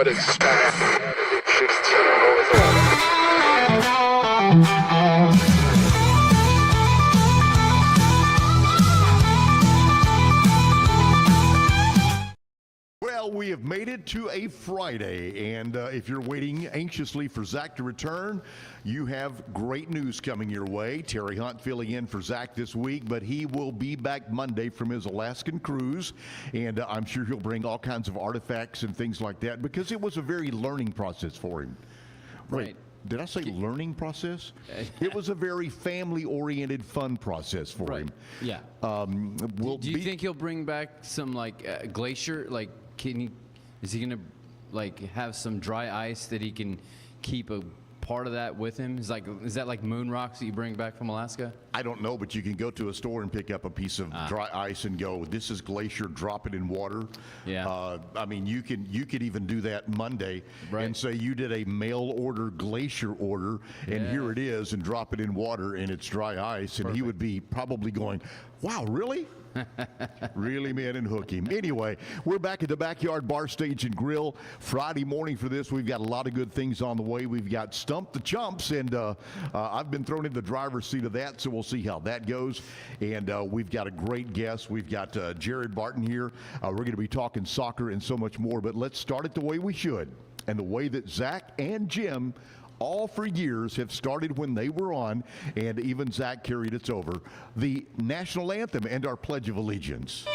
Jarod style. Well, we have made it to a Friday, and if you're waiting anxiously for Zack to return, you have great news coming your way. Terry Hunt filling in for Zack this week, but he will be back Monday from his Alaskan cruise, and I'm sure he'll bring all kinds of artifacts and things like that because it was a very learning process for him. Right. Did I say learning process? It was a very family-oriented, fun process for him. Yeah. Do you think he'll bring back some like glacier? Like, is he gonna like have some dry ice that he can keep a part of that with him? Is that like moon rocks that you bring back from Alaska? I don't know, but you can go to a store and pick up a piece of dry ice and go, this is glacier, drop it in water. Yeah. I mean, you could even do that Monday and say you did a mail order glacier order, and here it is, and drop it in water, and it's dry ice, and he would be probably going, wow, really? Really, man, and hook him. Anyway, we're back at the Backyard Bar Stage and Grill Friday morning for this. We've got a lot of good things on the way. We've got Stump the Chumps, and I've been thrown in the driver's seat of that, so we'll see how that goes. And we've got a great guest. We've got Jarod Barton here. We're going to be talking soccer and so much more, but let's start it the way we should, and the way that Zack and Jim all for years have started when they were on, and even Zack carried us over, the national anthem and our Pledge of Allegiance.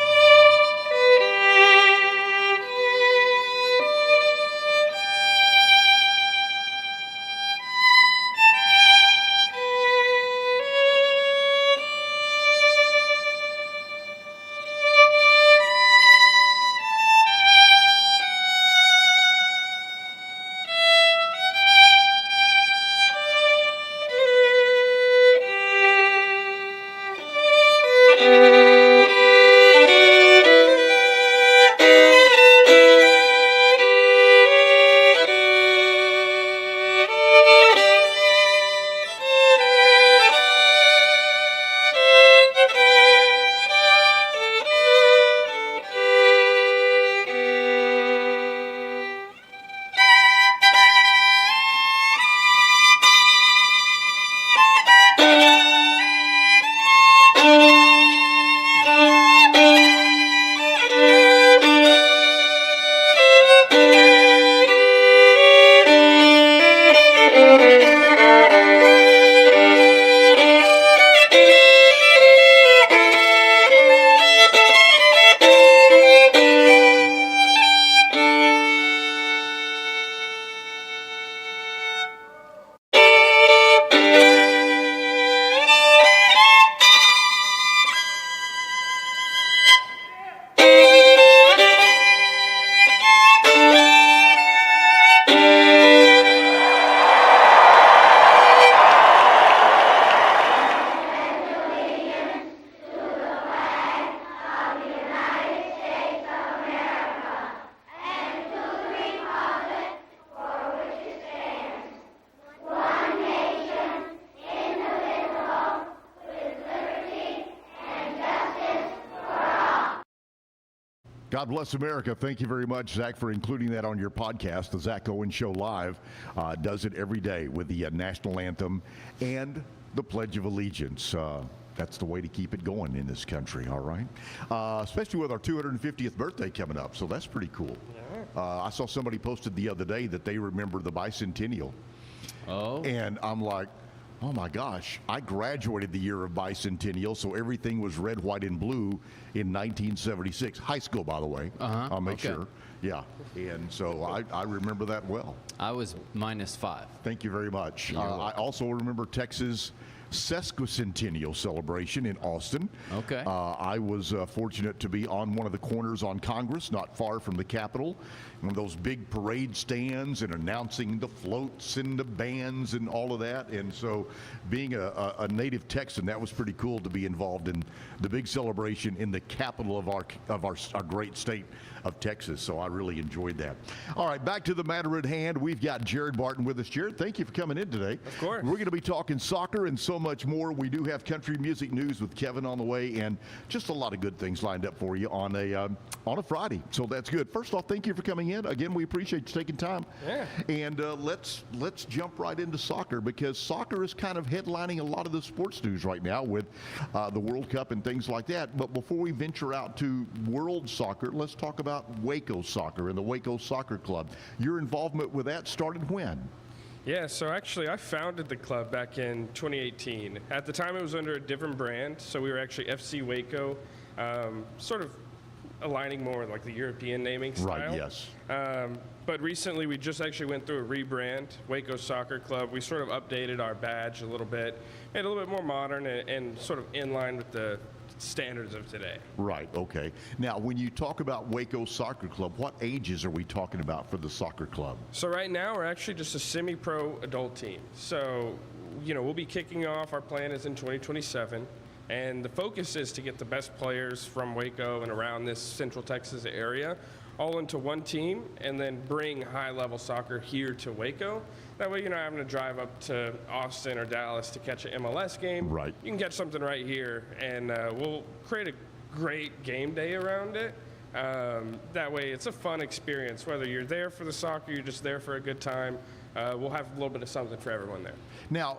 God bless America. Thank you very much, Zack, for including that on your podcast. The Zack Owen Show Live does it every day with the national anthem and the Pledge of Allegiance. That's the way to keep it going in this country, all right? Especially with our 250th birthday coming up, so that's pretty cool. I saw somebody posted the other day that they remember the bicentennial. Oh. And I'm like, oh my gosh, I graduated the year of bicentennial, so everything was red, white, and blue in 1976. High school, by the way. I'll make sure. Yeah, and so I remember that well. I was -5. Thank you very much. I also remember Texas sesquicentennial celebration in Austin. Okay. I was fortunate to be on one of the corners on Congress, not far from the Capitol, one of those big parade stands and announcing the floats and the bands and all of that. And so being a native Texan, that was pretty cool to be involved in the big celebration in the capital of our great state. of Texas. So I really enjoyed that. All right, back to the matter at hand. We've got Jarod Barton with us. Jarod, thank you for coming in today. Of course. We're going to be talking soccer and so much more. We do have country music news with Kevin on the way, and just a lot of good things lined up for you on a Friday. So that's good. First off, thank you for coming in. Again, we appreciate you taking time. Yeah. And let's jump right into soccer, because soccer is kind of headlining a lot of the sports news right now with the World Cup and things like that. But before we venture out to world soccer, let's talk about Waco Soccer and the Waco Soccer Club. Your involvement with that started when? Yeah, so actually I founded the club back in 2018. At the time it was under a different brand, so we were actually FC Waco, sort of aligning more with like the European naming style. Right, yes. But recently we just actually went through a rebrand, Waco Soccer Club. We sort of updated our badge a little bit, made it a little bit more modern and sort of in line with the standards of today. Right, okay. Now, when you talk about Waco Soccer Club, what ages are we talking about for the soccer club? So right now we're actually just a semi-pro adult team. So, we'll be kicking off, our plan is in 2027. And the focus is to get the best players from Waco and around this Central Texas area all into one team and then bring high-level soccer here to Waco. That way you're not having to drive up to Austin or Dallas to catch an MLS game. Right. You can catch something right here, and we'll create a great game day around it. That way it's a fun experience. Whether you're there for the soccer, you're just there for a good time, we'll have a little bit of something for everyone there. Now,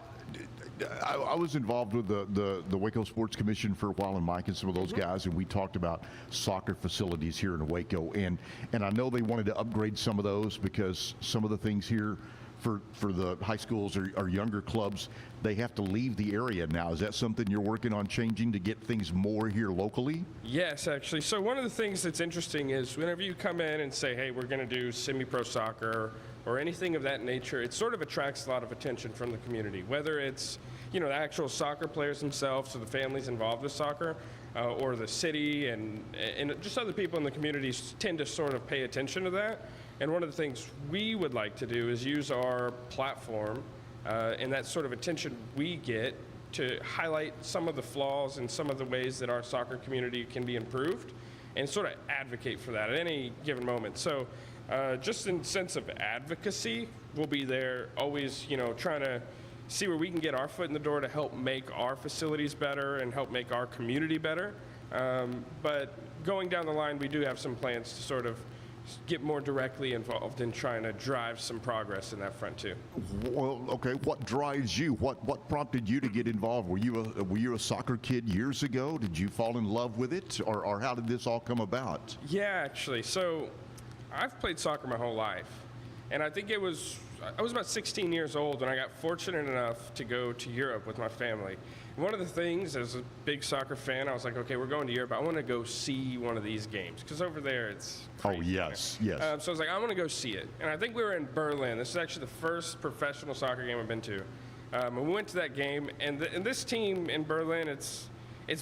I was involved with the Waco Sports Commission for a while, and Mike and some of those guys, and we talked about soccer facilities here in Waco, and I know they wanted to upgrade some of those because some of the things here for the high schools or younger clubs, they have to leave the area now. Is that something you're working on changing to get things more here locally? Yes, actually. So one of the things that's interesting is whenever you come in and say, hey, we're going to do semi-pro soccer or anything of that nature, it sort of attracts a lot of attention from the community, whether it's the actual soccer players themselves, so the families involved with soccer, or the city and just other people in the communities tend to sort of pay attention to that. And one of the things we would like to do is use our platform and that sort of attention we get to highlight some of the flaws and some of the ways that our soccer community can be improved and sort of advocate for that at any given moment. So just in the sense of advocacy, we'll be there always, trying to see where we can get our foot in the door to help make our facilities better and help make our community better. But going down the line, we do have some plans to sort of get more directly involved in trying to drive some progress in that front too. Well, okay, what drives you? What prompted you to get involved? Were you a soccer kid years ago? Did you fall in love with it, or how did this all come about? Yeah, actually. So I've played soccer my whole life, and I think I was about 16 years old when I got fortunate enough to go to Europe with my family. One of the things, as a big soccer fan, I was like, okay, we're going to Europe. I want to go see one of these games because over there it's crazy. Oh, yes, yes. So I was like, I want to go see it. And I think we were in Berlin. This is actually the first professional soccer game I've been to. And we went to that game, and this team in Berlin, it's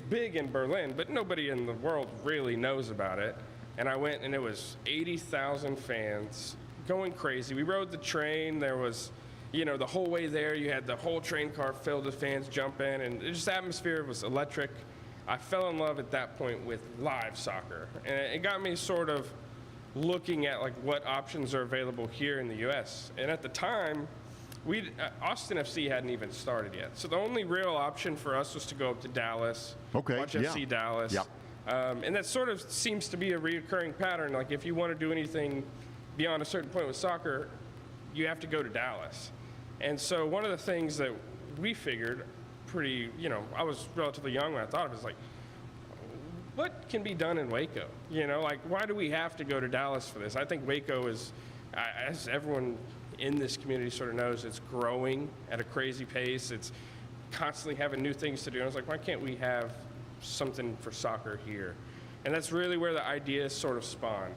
big in Berlin, but nobody in the world really knows about it. And I went, and it was 80,000 fans going crazy. We rode the train. There was, the whole way there, you had the whole train car filled with fans jumping, and just the atmosphere was electric. I fell in love at that point with live soccer, and it got me sort of looking at like what options are available here in the U.S. And at the time, Austin FC hadn't even started yet, so the only real option for us was to go up to Dallas, watch FC Dallas. Yep. And that sort of seems to be a reoccurring pattern. Like if you want to do anything beyond a certain point with soccer, you have to go to Dallas. And so one of the things that we figured I was relatively young when I thought of it, was like, what can be done in Waco? Why do we have to go to Dallas for this? I think Waco is, as everyone in this community sort of knows, it's growing at a crazy pace. It's constantly having new things to do. And I was like, why can't we have something for soccer here? And that's really where the idea sort of spawned.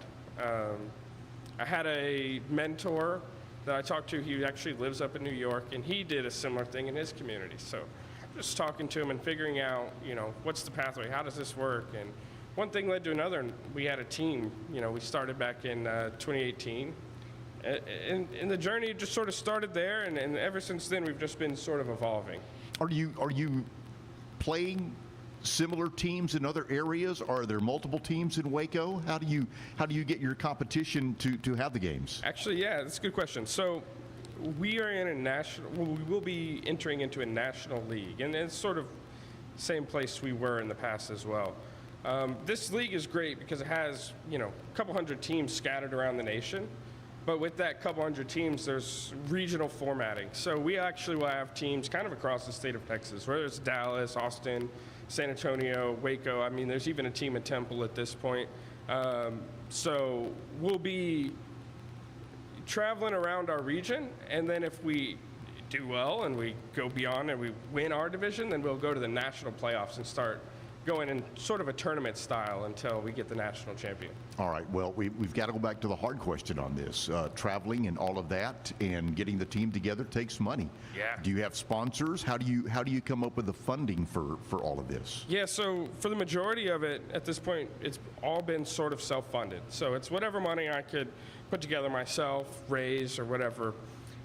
I had a mentor that I talked to. He actually lives up in New York, and he did a similar thing in his community. So just talking to him and figuring out, what's the pathway? How does this work? And one thing led to another, and we had a team. We started back in 2018. And the journey just sort of started there, and ever since then, we've just been sort of evolving. Are you playing similar teams in other areas? Are there multiple teams in Waco? How do you get your competition to have the games? Actually, yeah, that's a good question. So we are in a national. Well, we will be entering into a national league, and it's sort of same place we were in the past as well. This league is great because it has a couple hundred teams scattered around the nation. But with that couple hundred teams, there's regional formatting. So we actually will have teams kind of across the state of Texas, whether it's Dallas, Austin, San Antonio, Waco. I mean, there's even a team in Temple at this point. So we'll be traveling around our region, and then if we do well and we go beyond and we win our division, then we'll go to the national playoffs and start going in sort of a tournament style until we get the national champion. All right. Well, we've got to go back to the hard question on this. Traveling and all of that, and getting the team together takes money. Yeah. Do you have sponsors? How do you come up with the funding for all of this? Yeah. So for the majority of it, at this point, it's all been sort of self-funded. So it's whatever money I could put together myself, raise, or whatever.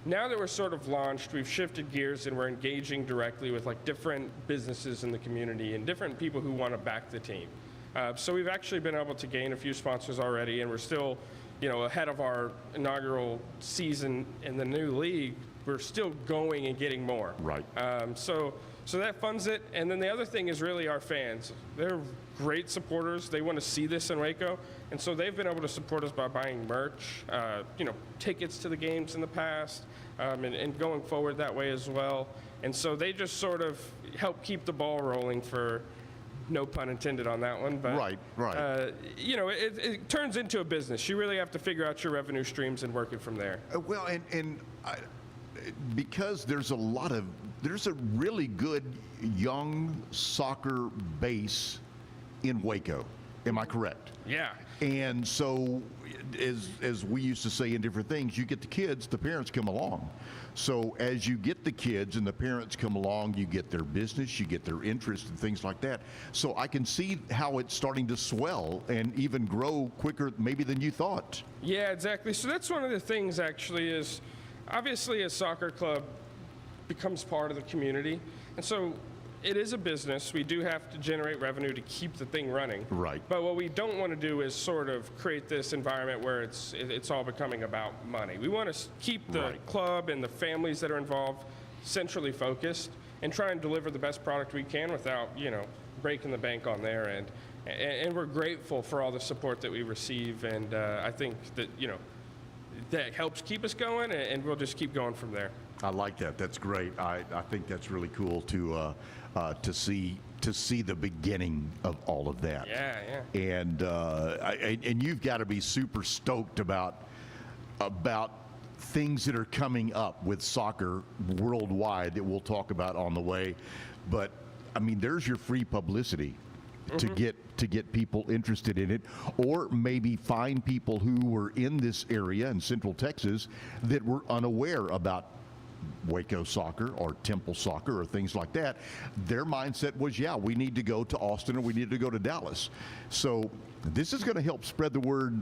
Now that we're sort of launched, we've shifted gears and we're engaging directly with like different businesses in the community and different people who want to back the team. So we've actually been able to gain a few sponsors already, and we're still, ahead of our inaugural season in the new league. We're still going and getting more. Right. So that funds it. And then the other thing is really our fans. They're great supporters. They want to see this in Waco. And so they've been able to support us by buying merch, tickets to the games in the past, and going forward that way as well. And so they just sort of help keep the ball rolling, for no pun intended on that one. But, Right. It turns into a business. You really have to figure out your revenue streams and work it from there. Because there's a really good young soccer base in Waco. Am I correct? Yeah. And so, as we used to say in different things, you get the kids, the parents come along. So as you get the kids and the parents come along, you get their business, you get their interest and things like that. So I can see how it's starting to swell and even grow quicker maybe than you thought. Yeah, exactly. So that's one of the things actually is, obviously a soccer club becomes part of the community. And so it is a business. We do have to generate revenue to keep the thing running. Right. But what we don't want to do is sort of create this environment where it's all becoming about money. We want to keep the club and the families that are involved centrally focused and try and deliver the best product we can without, breaking the bank on their end. And we're grateful for all the support that we receive. And I think that, that helps keep us going, and we'll just keep going from there. I like that. That's great. I think that's really cool to see the beginning of all of that. Yeah. And you've got to be super stoked about things that are coming up with soccer worldwide that we'll talk about on the way. But I mean, there's your free publicity. To get people interested in it, or maybe find people who were in this area in Central Texas that were unaware about Waco soccer or Temple soccer or things like that. Their mindset was, we need to go to Austin or we need to go to Dallas. So this is going to help spread the word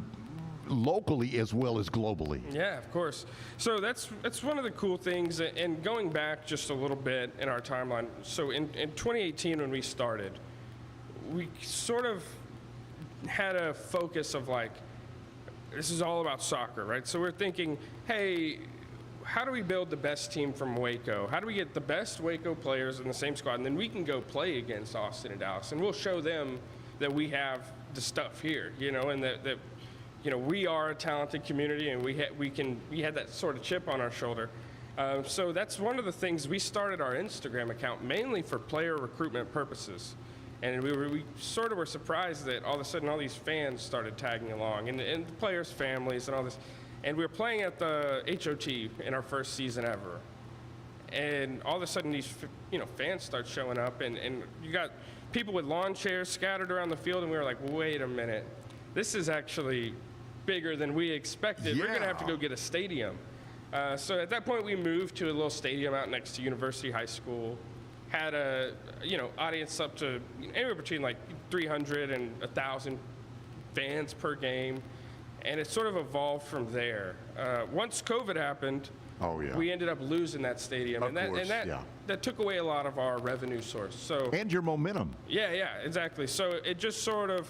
locally as well as globally. Yeah, of course. So that's one of the cool things. And going back just a little bit in our timeline, so in 2018 when we started, we sort of had a focus of like, this is all about soccer, right? So we're thinking, hey, how do we build the best team from Waco? How do we get the best Waco players in the same squad? And then we can go play against Austin and Dallas. And we'll show them that we have the stuff here, and that we are a talented community, and we had that sort of chip on our shoulder. So that's one of the things. We started our Instagram account mainly for player recruitment purposes. And we sort of were surprised that all of a sudden all these fans started tagging along, and the players' families and all this. And we were playing at the HOT in our first season ever. And all of a sudden these fans start showing up, and you got people with lawn chairs scattered around the field, and we were like, wait a minute. This is actually bigger than we expected. Yeah. We're going to have to go get a stadium. So at that point we moved to a little stadium out next to University High School. Had a audience up to anywhere between like 300 and 1,000 fans per game, and it sort of evolved from there. Once COVID happened, Oh, yeah. we ended up losing that stadium, Of course, that took away a lot of our revenue source. So and your momentum. yeah, exactly. So it just sort of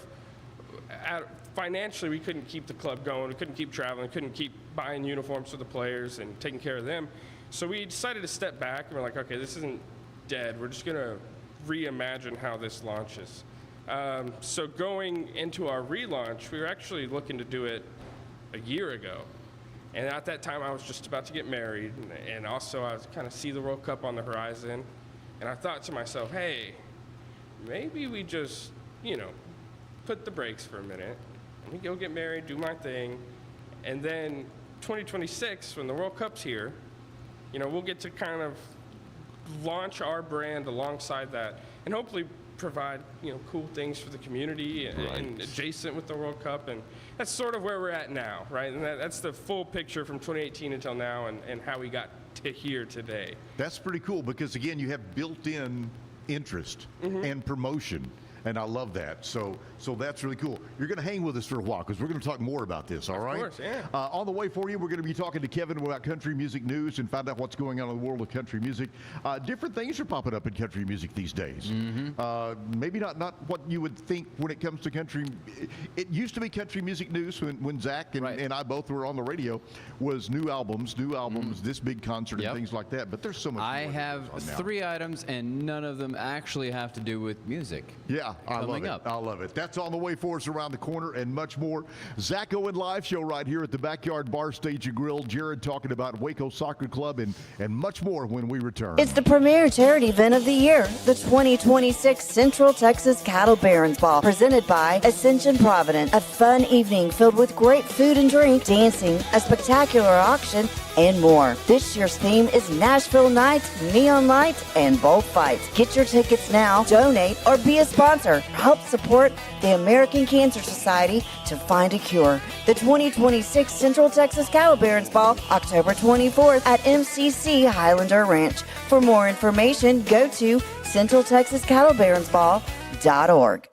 financially we couldn't keep the club going. We couldn't keep traveling. Couldn't keep buying uniforms for the players and taking care of them. So we decided to step back, and we're like, okay, this isn't dead. We're just gonna reimagine how this launches. So going into our relaunch, we were actually looking to do it a year ago. And at that time, I was just about to get married, and also I was kind of see the World Cup on the horizon. And I thought to myself, hey, maybe we just, put the brakes for a minute. Let me go get married, do my thing. And then 2026, when the World Cup's here, we'll get to kind of launch our brand alongside that and hopefully provide, cool things for the community and adjacent with the World Cup. And that's sort of where we're at now, right? And that's the full picture from 2018 until now and how we got to here today. That's pretty cool because, again, you have built-in interest and promotion. And I love that. So that's really cool. You're going to hang with us for a while because we're going to talk more about this, all right? Of course, yeah. On the way for you, we're going to be talking to Kevin about country music news and find out what's going on in the world of country music. Different things are popping up in country music these days. Maybe not what you would think when it comes to country. It used to be country music news when Zach and I both were on the radio, was new albums, this big concert and things like that. But there's so much more. I have 3 items, and none of them actually have to do with music. Yeah. I love it. I love it. That's on the way for us around the corner and much more. Zack Owen live show right here at the Backyard Bar Stage and Grill. Jarod talking about Waco Soccer Club and much more when we return. It's the premier charity event of the year, the 2026 Central Texas Cattle Barons Ball, presented by Ascension Providence. A fun evening filled with great food and drink, dancing, a spectacular auction, and more. This year's theme is Nashville Nights, Neon Lights, and Bullfights. Get your tickets now, donate, or be a sponsor. Help support the American Cancer Society to find a cure. The 2026 Central Texas Cattle Barons Ball, October 24th at MCC Highlander Ranch. For more information, go to centraltexascattlebaronsball.org.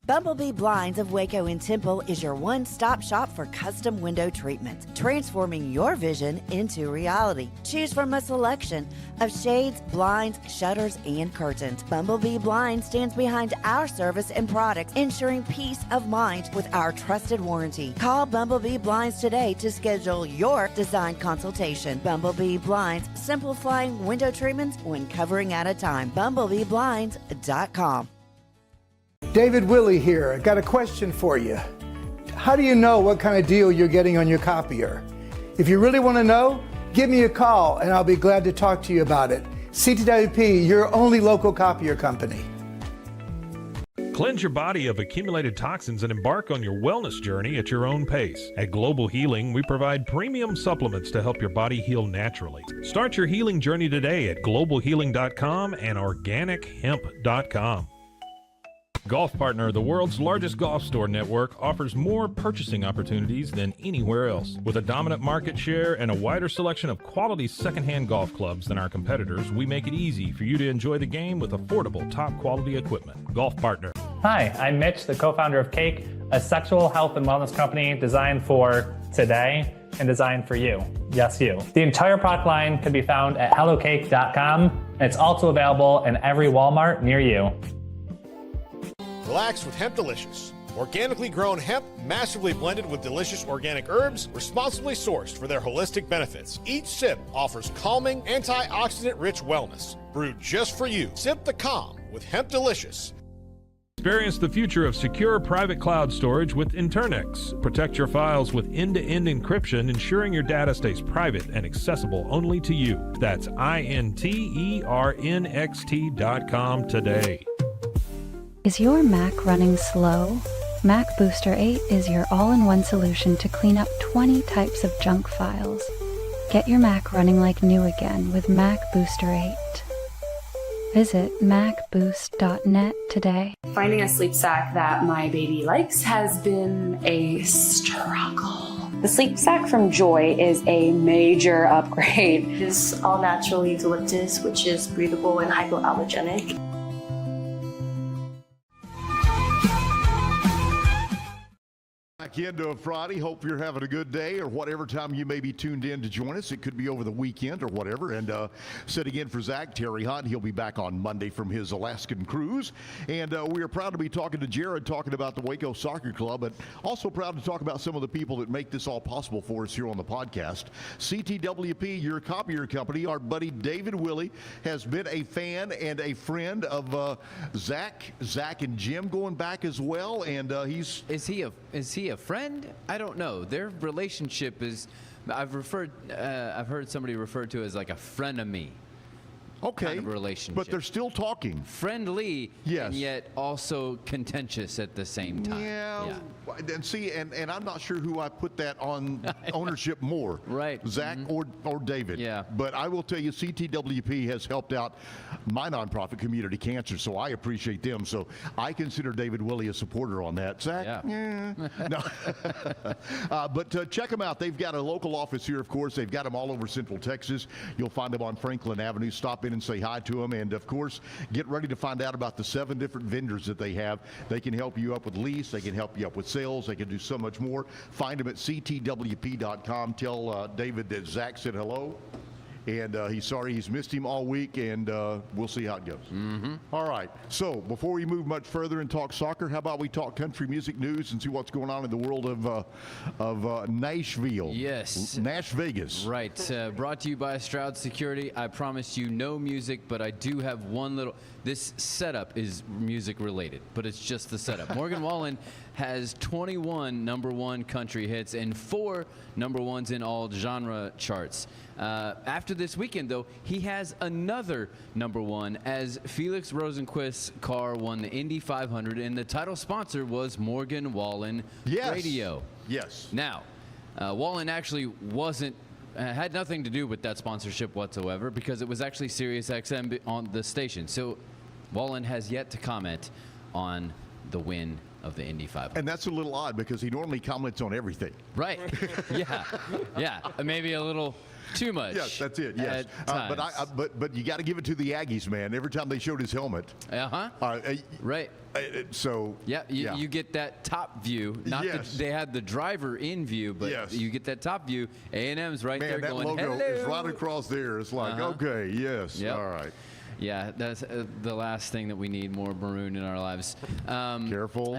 Bumblebee Blinds of Waco and Temple is your one-stop shop for custom window treatment, transforming your vision into reality. Choose from a selection of shades, blinds, shutters, and curtains. Bumblebee Blinds stands behind our service and products, ensuring peace of mind with our trusted warranty. Call Bumblebee Blinds today to schedule your design consultation. Bumblebee Blinds, simplifying window treatments one covering at a time. BumblebeeBlinds.com. David Willey here. I got a question for you. How do you know what kind of deal you're getting on your copier? If you really want to know, give me a call and I'll be glad to talk to you about it. CTWP, your only local copier company. Cleanse your body of accumulated toxins and embark on your wellness journey at your own pace. At Global Healing, we provide premium supplements to help your body heal naturally. Start your healing journey today at globalhealing.com and organichemp.com. Golf Partner, the world's largest golf store network, offers more purchasing opportunities than anywhere else. With a dominant market share and a wider selection of quality secondhand golf clubs than our competitors, we make it easy for you to enjoy the game with affordable, top-quality equipment. Golf Partner. Hi, I'm Mitch, the co-founder of Cake, a sexual health and wellness company designed for today and designed for you. Yes, you. The entire product line can be found at hellocake.com, and it's also available in every Walmart near you. Relax with Hemp Delicious. Organically grown hemp, massively blended with delicious organic herbs, responsibly sourced for their holistic benefits. Each sip offers calming, antioxidant-rich wellness. Brewed just for you. Sip the calm with Hemp Delicious. Experience the future of secure private cloud storage with Internix. Protect your files with end-to-end encryption, ensuring your data stays private and accessible only to you. That's INTERNXT.com today. Is your Mac running slow? Mac Booster 8 is your all-in-one solution to clean up 20 types of junk files. Get your Mac running like new again with Mac Booster 8. Visit macboost.net today. Finding a sleep sack that my baby likes has been a struggle. The sleep sack from Joy is a major upgrade. It is all natural eucalyptus, which is breathable and hypoallergenic. back into a Friday. Hope you're having a good day or whatever time you may be tuned in to join us. It could be over the weekend or whatever. And sitting in for Zach, Terry Hunt. He'll be back on Monday from his Alaskan cruise. And we are proud to be talking to Jarod, talking about the Waco Soccer Club, and also proud to talk about some of the people that make this all possible for us here on the podcast. CTWP, your copier company, our buddy David Willie has been a fan and a friend of Zach and Jim going back as well. And Is he a friend? I don't know. Their relationship is, I've heard somebody referred to as like a frenemy. Okay, kind of relationship. But they're still talking. Friendly, yes, and yet also contentious at the same time. Yeah. And see, and I'm not sure who I put that on ownership more, right? Zach or David. Yeah. But I will tell you, CTWP has helped out my nonprofit, Community Cancer, so I appreciate them. So I consider David Willie a supporter on that. Zach, no. But check them out. They've got a local office here, of course. They've got them all over Central Texas. You'll find them on Franklin Avenue. Stop in and say hi to them, and of course get ready to find out about the 7 different vendors that they have. They can help you up with lease, they can help you up with sales, they can do so much more. Find them at ctwp.com. Tell David that Zach said hello, and he's sorry he's missed him all week, and we'll see how it goes. All right, so before we move much further and talk soccer, how about we talk country music news and see what's going on in the world of Nashville? Yes. Nash Vegas. Right. Brought to you by Stroud Security. I promised you no music, but I do have one little. This setup is music related, but it's just the setup. Morgan Wallen has 21 #1 country hits and 4 #1s in all genre charts. After this weekend, though, he has another #1 as Felix Rosenquist's car won the Indy 500, and the title sponsor was Morgan Wallen Radio. Yes. Now, Wallen actually had nothing to do with that sponsorship whatsoever, because it was actually Sirius XM on the station. So Wallen has yet to comment on the win of the Indy 500. And that's a little odd because he normally comments on everything. Right. Yeah. Maybe a little too much. Yes, that's it. Yes. But you got to give it to the Aggies, man. Every time they showed his helmet. Right. So. You get that top view. They had the driver in view, but you get that top view. A&M's right there that going, logo hello. is right across there. It's like, okay, yes, all right. Yeah, that's the last thing that we need, more maroon in our lives. Careful.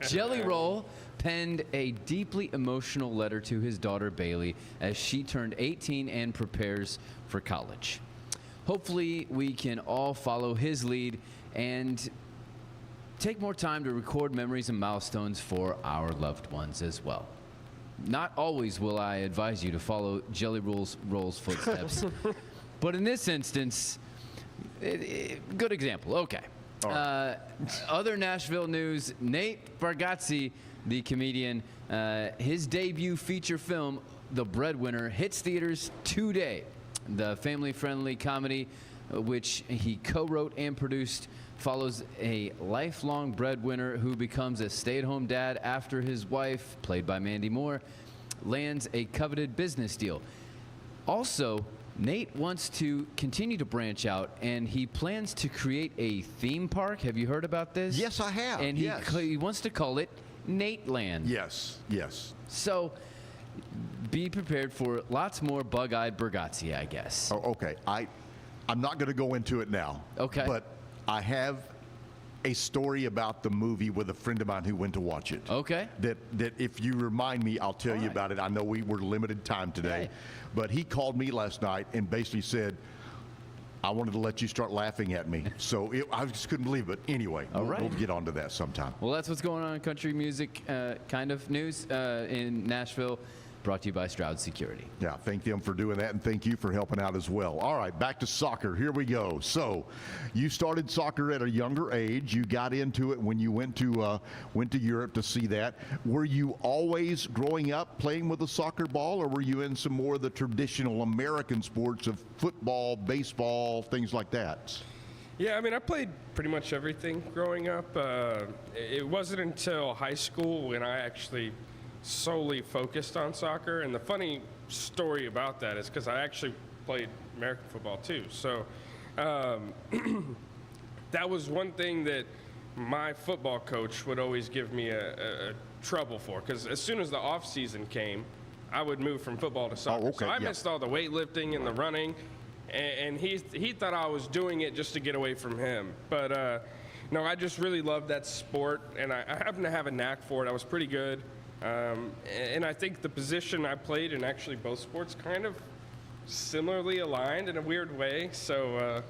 Jelly Roll penned a deeply emotional letter to his daughter Bailey as she turned 18 and prepares for college. Hopefully we can all follow his lead and take more time to record memories and milestones for our loved ones as well. Not always will I advise you to follow Jelly Roll's footsteps, but in this instance, good example. Okay. Other Nashville news, Nate Bargatze, the comedian, his debut feature film, The Breadwinner, hits theaters today. The family-friendly comedy, which he co-wrote and produced, follows a lifelong breadwinner who becomes a stay-at-home dad after his wife, played by Mandy Moore, lands a coveted business deal. Also, Nate wants to continue to branch out, and he plans to create a theme park. Have you heard about this? Yes, I have. And he wants to call it Nateland. Yes. So be prepared for lots more bug-eyed Bargatze, I guess. Oh, okay. I'm not going to go into it now. Okay. But I have a story about the movie with a friend of mine who went to watch it. Okay. That if you remind me, I'll tell you about it. I know we were limited time today, but he called me last night and basically said, I wanted to let you start laughing at me. So I just couldn't believe it. Anyway, we'll get onto that sometime. Well, that's what's going on in country music kind of news in Nashville. Brought to you by Stroud Security. Yeah, thank them for doing that, and thank you for helping out as well. All right, back to soccer. Here we go. So, you started soccer at a younger age. You got into it when you went to Europe to see that. Were you always growing up playing with a soccer ball, or were you in some more of the traditional American sports of football, baseball, things like that? Yeah, I mean, I played pretty much everything growing up. It wasn't until high school when I actually solely focused on soccer. And the funny story about that is because I actually played American football too. So that was one thing that my football coach would always give me a trouble for, because as soon as the off season came, I would move from football to soccer. Oh, okay, so I yeah. missed all the weightlifting and the running, and he thought I was doing it just to get away from him. But no, I just really love that sport, and I happen to have a knack for it. I was pretty good, and I think the position I played in actually both sports kind of similarly aligned in a weird way. So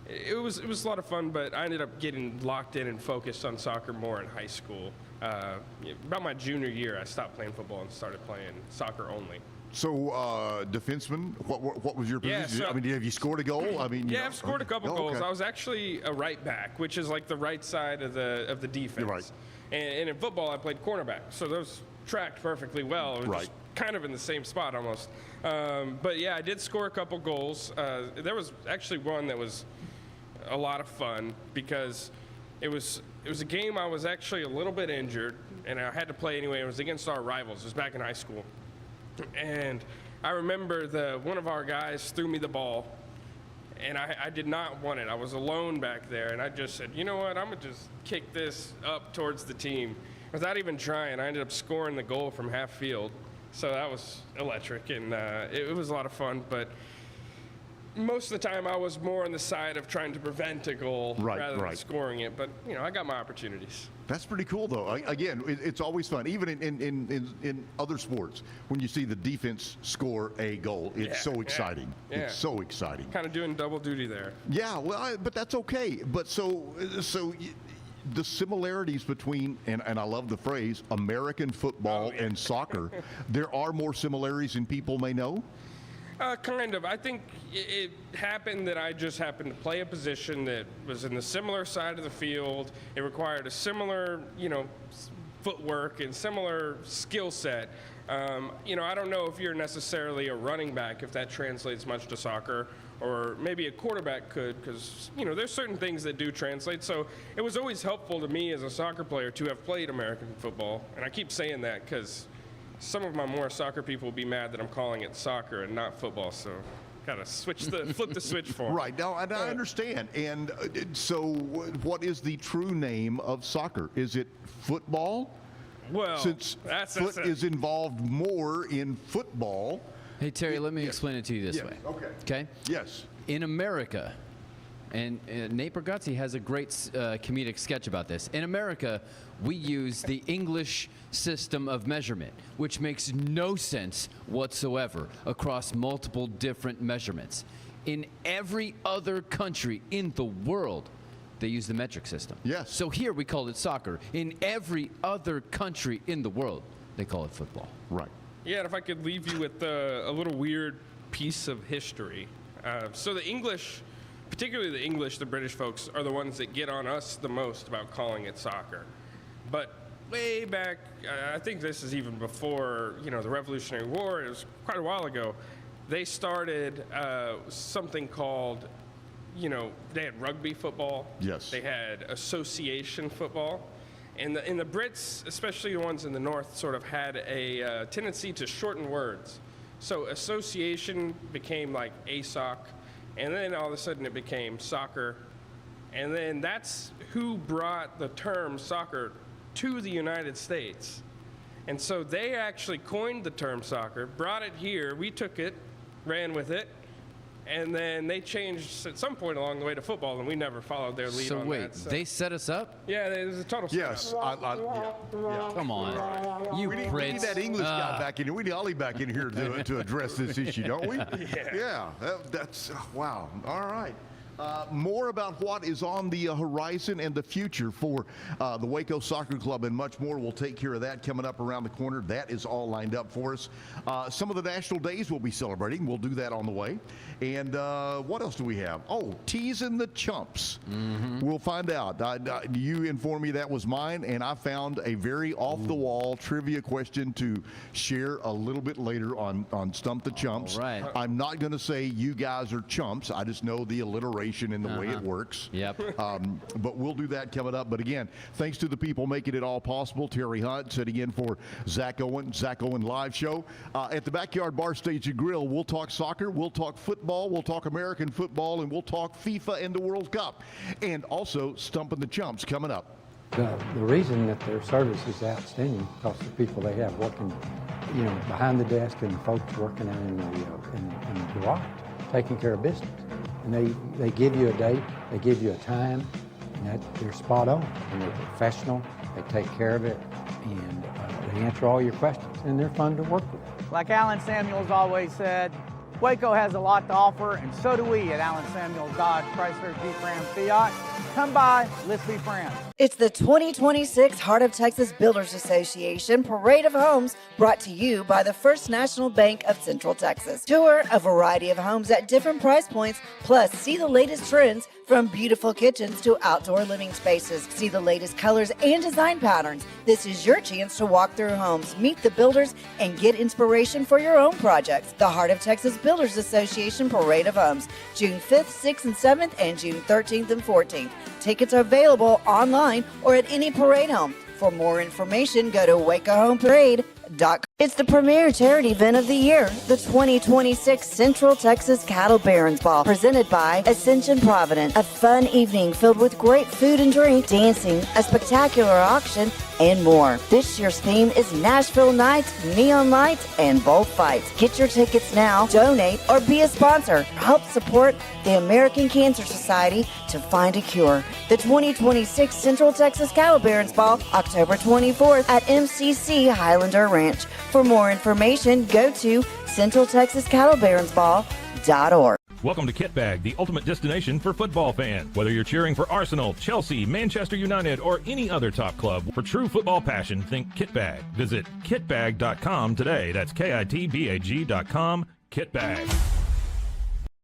it was a lot of fun, but I ended up getting locked in and focused on soccer more in high school. About my junior year, I stopped playing football and started playing soccer only. So, defenseman, what was your position? Yeah, so, I mean, have you scored a goal? I mean, yeah, I've scored a couple goals. Okay. I was actually a right back, which is like the right side of the defense. You're right. And in football, I played cornerback, so those tracked perfectly well. It was just kind of in the same spot almost. But yeah, I did score a couple goals. There was actually one that was a lot of fun because it was a game I was actually a little bit injured, and I had to play anyway. It was against our rivals. It was back in high school. And I remember one of our guys threw me the ball, and I did not want it. I was alone back there, and I just said, you know what, I'm going to just kick this up towards the team. Without even trying, I ended up scoring the goal from half field. So that was electric, and it was a lot of fun. But most of the time, I was more on the side of trying to prevent a goal rather than scoring it. But, you know, I got my opportunities. That's pretty cool, though. Again, it's always fun. Even in other sports, when you see the defense score a goal, it's so exciting. Yeah. It's so exciting. Kind of doing double duty there. Yeah, well, but that's okay. But so the similarities between, and I love the phrase, American football and soccer, there are more similarities than people may know? Kind of. I think it happened that I just happened to play a position that was in the similar side of the field. It required a similar, footwork and similar skill set. I don't know if you're necessarily a running back, if that translates much to soccer, or maybe a quarterback could, because, there's certain things that do translate. So it was always helpful to me as a soccer player to have played American football. And I keep saying that because some of my more soccer people will be mad that I'm calling it soccer and not football, so gotta flip the switch for 'em. Right, now, and I understand. And so what is the true name of soccer? Is it football? Well, since foot is involved more in football. Hey, Terry, let me explain it to you this way. Okay? Yes. In America, and Nate Bargatze has a great comedic sketch about this. In America, we use the English system of measurement, which makes no sense whatsoever across multiple different measurements. In every other country in the world, they use the metric system. Yes. So here we call it soccer. In every other country in the world, they call it football. Right. Yeah, and if I could leave you with a little weird piece of history. So the English, particularly the English, the British folks, are the ones that get on us the most about calling it soccer. But way back, I think this is even before, the Revolutionary War, it was quite a while ago, they started something called, they had rugby football. Yes. They had association football. And the Brits, especially the ones in the North, sort of had a tendency to shorten words. So association became like ASOC, and then all of a sudden it became soccer. And then that's who brought the term soccer to the United States. And so they actually coined the term soccer, brought it here, we took it, ran with it, and then they changed at some point along the way to football, and we never followed their lead on that. So wait, they set us up? Yeah, it was a total setup. Yes. Come on. You we need Brits. that English guy back in here. We need Ollie back in here to address this issue, don't we? Yeah. That's, wow. All right. More about what is on the horizon and the future for the Waco Soccer Club and much more. We'll take care of that coming up around the corner. That is all lined up for us. Some of the national days we'll be celebrating. We'll do that on the way. And what else do we have? Oh, teasing the chumps. We'll find out. You informed me that was mine, and I found a very off-the-wall trivia question to share a little bit later on Stump the Chumps. All right. I'm not going to say you guys are chumps. I just know the alliteration in the way it works. Yep. But we'll do that coming up. But again, thanks to the people making it all possible. Terry Hunt sitting in for Zack Owen Live Show. At the Backyard Bar Stage and Grill, we'll talk soccer, we'll talk football, we'll talk American football, and we'll talk FIFA and the World Cup. And also Stumping the Chumps coming up. The reason that their service is outstanding because the people they have working, behind the desk and the folks working out in the garage, taking care of business. And they give you a date, they give you a time, and they're spot on. And they're professional, they take care of it, and they answer all your questions, and they're fun to work with. Like Alan Samuels always said, Waco has a lot to offer, and so do we at Alan Samuels Dodge Chrysler Jeep Ram Fiat. Come by, let's be friends. It's the 2026 Heart of Texas Builders Association Parade of Homes, brought to you by the First National Bank of Central Texas. Tour a variety of homes at different price points, plus see the latest trends from beautiful kitchens to outdoor living spaces. See the latest colors and design patterns. This is your chance to walk through homes, meet the builders, and get inspiration for your own projects. The Heart of Texas Builders Association Parade of Homes, June 5th, 6th, and 7th, and June 13th and 14th. Tickets are available online or at any parade home. For more information, go to wacohomeparade.com. It's the premier charity event of the year, the 2026 Central Texas Cattle Barons Ball, presented by Ascension Provident. A fun evening filled with great food and drink, dancing, a spectacular auction, and more. This year's theme is Nashville Nights, Neon Lights, and Bullfights. Get your tickets now, donate, or be a sponsor. Help support the American Cancer Society to find a cure. The 2026 Central Texas Cattle Barons Ball, October 24th at MCC Highlander Ranch. For more information, go to centraltexascattlebaronsball.org. Welcome to Kit Bag, the ultimate destination for football fans. Whether you're cheering for Arsenal, Chelsea, Manchester United, or any other top club, for true football passion, think Kit Bag. Visit kitbag.com today. That's KITBAG.com. Kit Bag.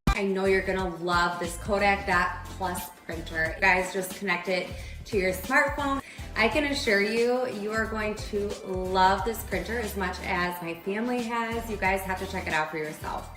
I know you're gonna love this Kodak Dot Plus printer. You guys just connect it to your smartphone. I can assure you, you are going to love this printer as much as my family has. You guys have to check it out for yourself.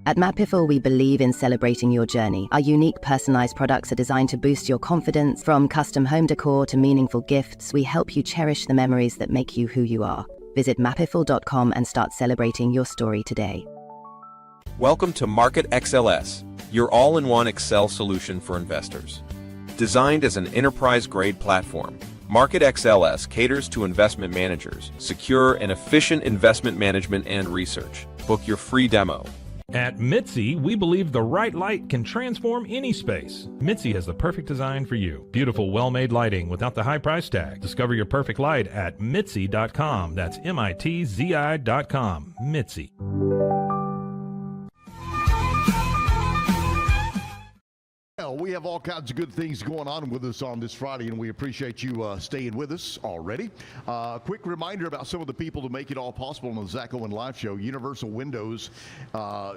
At Mapiful, we believe in celebrating your journey. Our unique personalized products are designed to boost your confidence. From custom home decor to meaningful gifts, we help you cherish the memories that make you who you are. Visit mapiful.com and start celebrating your story today. Welcome to Market XLS, your all-in-one Excel solution for investors. Designed as an enterprise-grade platform, Market XLS caters to investment managers, secure and efficient investment management and research. Book your free demo. At Mitzi, we believe the right light can transform any space. Mitzi has the perfect design for you. Beautiful, well-made lighting without the high price tag. Discover your perfect light at Mitzi.com. That's MITZI.com. Mitzi. Well, we have all kinds of good things going on with us on this Friday, and we appreciate you staying with us already. Quick reminder about some of the people to make it all possible on the Zack Owen Live Show. Universal Windows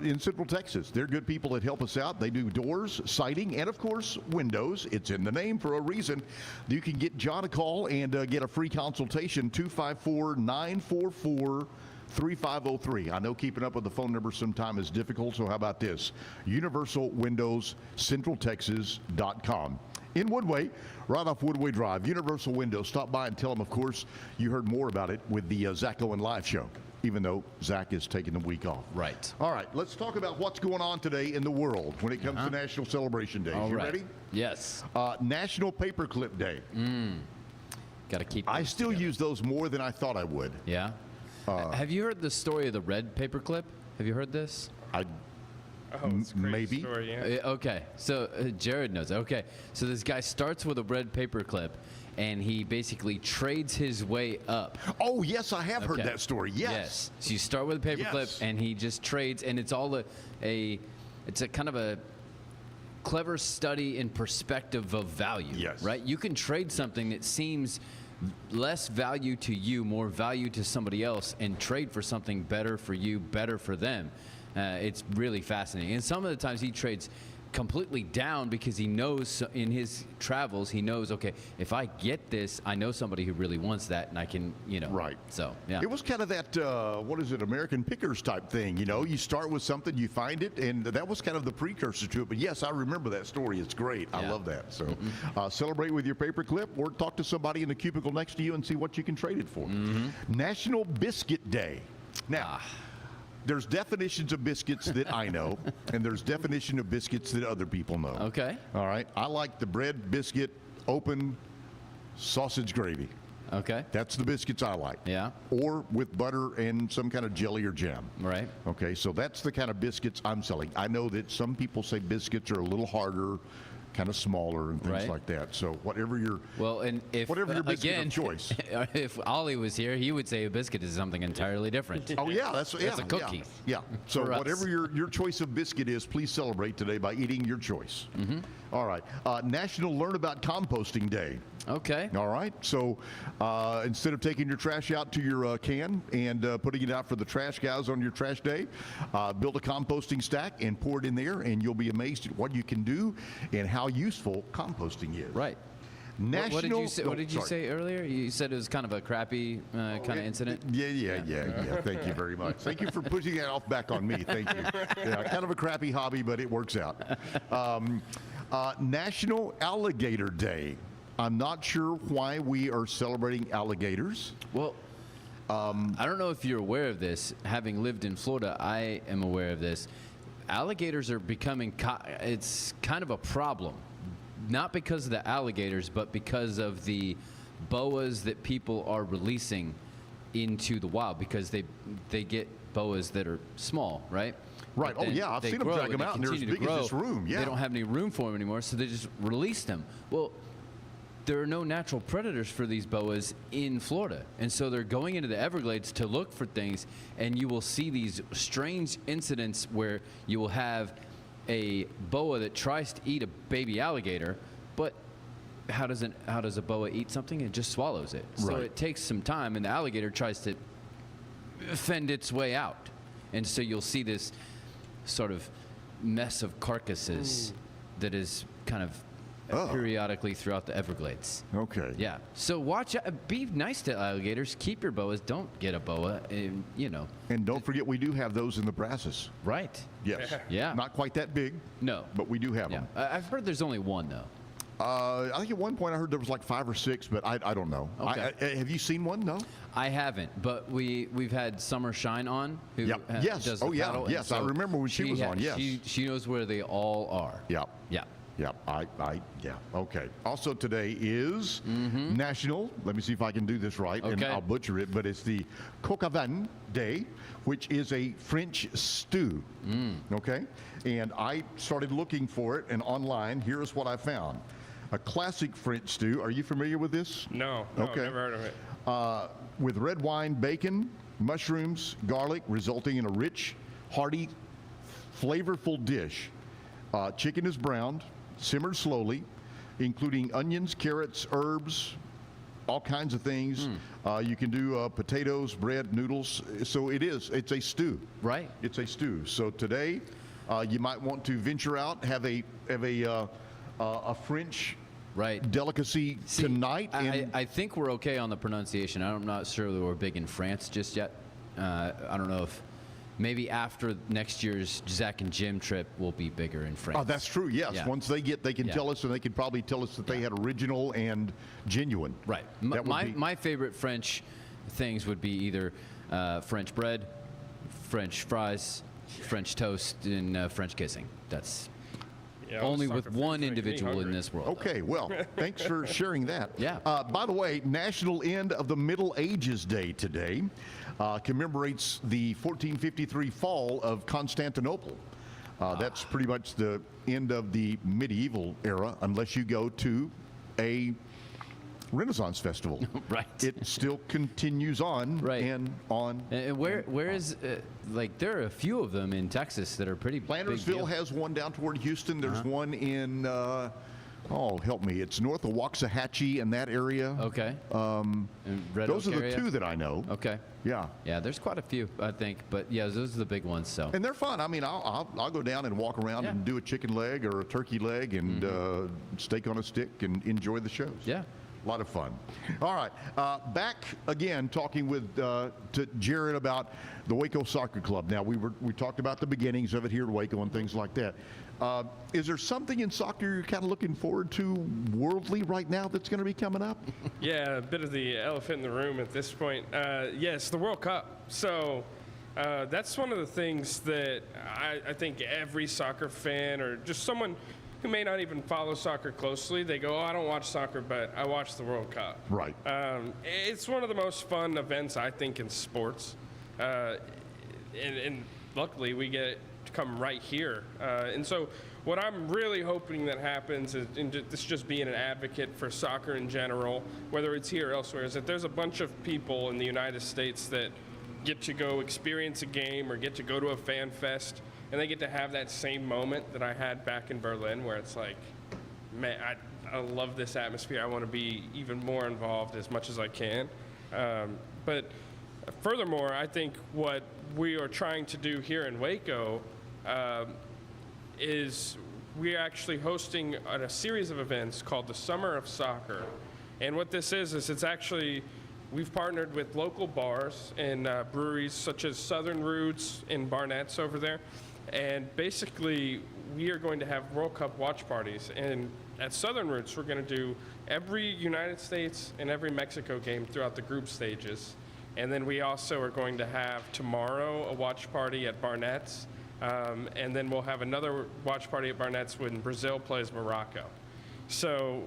in Central Texas. They're good people that help us out. They do doors, siding, and, of course, windows. It's in the name for a reason. You can get John a call and get a free consultation, 254-944-3503. I know keeping up with the phone number sometime is difficult, so how about this? Universal Windows, CentralTexas.com. In Woodway, right off Woodway Drive, Universal Windows. Stop by and tell them, of course, you heard more about it with the Zack Owen Live Show, even though Zack is taking the week off. Right. All right, let's talk about what's going on today in the world when it comes to National Celebration Days. All you right. ready? Yes. National Paperclip Day. Got to keep I still use those more than I thought I would. Yeah. Have you heard the story of the red paperclip? Have you heard this? It's a great maybe. story, yeah. Okay, so Jarod knows. Okay, so this guy starts with a red paperclip, and he basically trades his way up. Oh, yes, I have heard that story. Yes. So you start with a paperclip, and he just trades, and it's all it's a kind of a clever study in perspective of value. Yes. Right? You can trade something that seems less value to you, more value to somebody else, and trade for something better for you, better for them. It's really fascinating. And some of the times he trades completely down because he knows in his travels, he knows, okay, if I get this, I know somebody who really wants that, and I can, Right. So, yeah. It was kind of that, American Pickers type thing, You start with something, you find it, and that was kind of the precursor to it. But yes, I remember that story. It's great. I love that. So celebrate with your paperclip or talk to somebody in the cubicle next to you and see what you can trade it for. National Biscuit Day. Now, there's definitions of biscuits that I know, and there's definition of biscuits that other people know. Okay. All right. I like the bread biscuit, open, sausage gravy. Okay. That's the biscuits I like. Yeah. Or with butter and some kind of jelly or jam. Right. Okay, so that's the kind of biscuits I'm selling. I know that some people say biscuits are a little harder, kind of smaller and things like that. So whatever your whatever your biscuit of choice. If Ollie was here, he would say a biscuit is something entirely different. Oh yeah, that's a cookie. Yeah. So For us. whatever your choice of biscuit is, please celebrate today by eating your choice. All right. National Learn About Composting Day. Okay. All right. So instead of taking your trash out to your can and putting it out for the trash guys on your trash day, build a composting stack and pour it in there, and you'll be amazed at what you can do and how useful composting is. Right. National. What did you say? What did you say earlier? You said it was kind of a crappy kind of incident. Yeah. Thank you very much. Thank you for pushing that off back on me. Thank you. Yeah, kind of a crappy hobby, but it works out. National Alligator Day. I'm not sure why we are celebrating alligators. Well, I don't know if you're aware of this. Having lived in Florida, I am aware of this. Alligators are becoming, it's kind of a problem. Not because of the alligators, but because of the boas that people are releasing into the wild, because they get boas that are small, right? Right. Oh, yeah. I've seen them drag them out, and they're as big as this room. Yeah. They don't have any room for them anymore, so they just release them. Well, there are no natural predators for these boas in Florida. And so they're going into the Everglades to look for things, and you will see these strange incidents where you will have a boa that tries to eat a baby alligator, but how does a boa eat something? It just swallows it. So it takes some time, and the alligator tries to fend its way out. And so you'll see this sort of mess of carcasses that is kind of periodically throughout the Everglades. Okay. Yeah. So watch out. Be nice to alligators. Keep your boas. Don't get a boa. And, And don't forget, we do have those in the Brazos. Right. Yes. Yeah. Not quite that big. No. But we do have them. I've heard there's only one, though. I think at one point I heard there was like 5 or 6, but I don't know. Okay. Have you seen one? No. I haven't, but we've had Summer Shine on. Who yes. Does the paddle, yes. I remember when she was on. Yes. She knows where they all are. Yeah. Yeah. Yeah, yeah. Okay. Also today is National, let me see if I can do this right, and I'll butcher it, but it's the Coq au vin Day, which is a French stew. Okay? And I started looking for it, and online, here's what I found. A classic French stew. Are you familiar with this? No, okay. I've never heard of it. With red wine, bacon, mushrooms, garlic, resulting in a rich, hearty, flavorful dish. Chicken is browned, simmered slowly, including onions, carrots, herbs, all kinds of things. You can do potatoes, bread, noodles. So it's a stew. Right. It's a stew. So today, you might want to venture out, have a French delicacy tonight. I think we're okay on the pronunciation. I'm not sure that we're big in France just yet. I don't know if maybe after next year's Zack and Jim trip will be bigger in France. Oh, that's true. Yes. Yeah. Once they can tell us, and they could probably tell us that they had original and genuine. Right. My favorite French things would be either French bread, French fries, French toast, and French kissing. That's only with one individual in this world. Okay, well, thanks for sharing that. Yeah. By the way, National End of the Middle Ages Day today commemorates the 1453 fall of Constantinople. That's pretty much the end of the medieval era, unless you go to a Renaissance festival. Right. It still continues on and on. And where is there are a few of them in Texas that are pretty big. Plantersville has one down toward Houston. There's one in oh, help me. It's north of Waxahachie in that area. Okay. And Red those Oak are the area? two that I know. Okay. Yeah. Yeah, there's quite a few, I think, but yeah, those are the big ones. So. And they're fun. I mean, I'll go down and walk around and do a chicken leg or a turkey leg and steak on a stick and enjoy the shows. Yeah. A lot of fun. All right, back again talking with to Jarod about the Waco Soccer Club. Now we talked about the beginnings of it here at Waco and things like that. Is there something in soccer you're kind of looking forward to worldly right now that's going to be coming up? Yeah, a bit of the elephant in the room at this point. Yes, the World Cup. So that's one of the things that I think every soccer fan or just someone who may not even follow soccer closely, they go, oh, I don't watch soccer, but I watch the World Cup. Right. It's one of the most fun events, I think, in sports. And luckily, we get to come right here. And so what I'm really hoping that happens is, and this just being an advocate for soccer in general, whether it's here or elsewhere, is that there's a bunch of people in the United States that get to go experience a game or get to go to a fan fest, and they get to have that same moment that I had back in Berlin where it's like, man, I love this atmosphere. I want to be even more involved as much as I can. But furthermore, I think what we are trying to do here in Waco is we're actually hosting a series of events called the Summer of Soccer. And what this is it's actually, we've partnered with local bars and breweries such as Southern Roots and Barnett's over there. And basically, we are going to have World Cup watch parties. And at Southern Roots, we're going to do every United States and every Mexico game throughout the group stages. And then we also are going to have tomorrow a watch party at Barnett's. And then we'll have another watch party at Barnett's when Brazil plays Morocco. So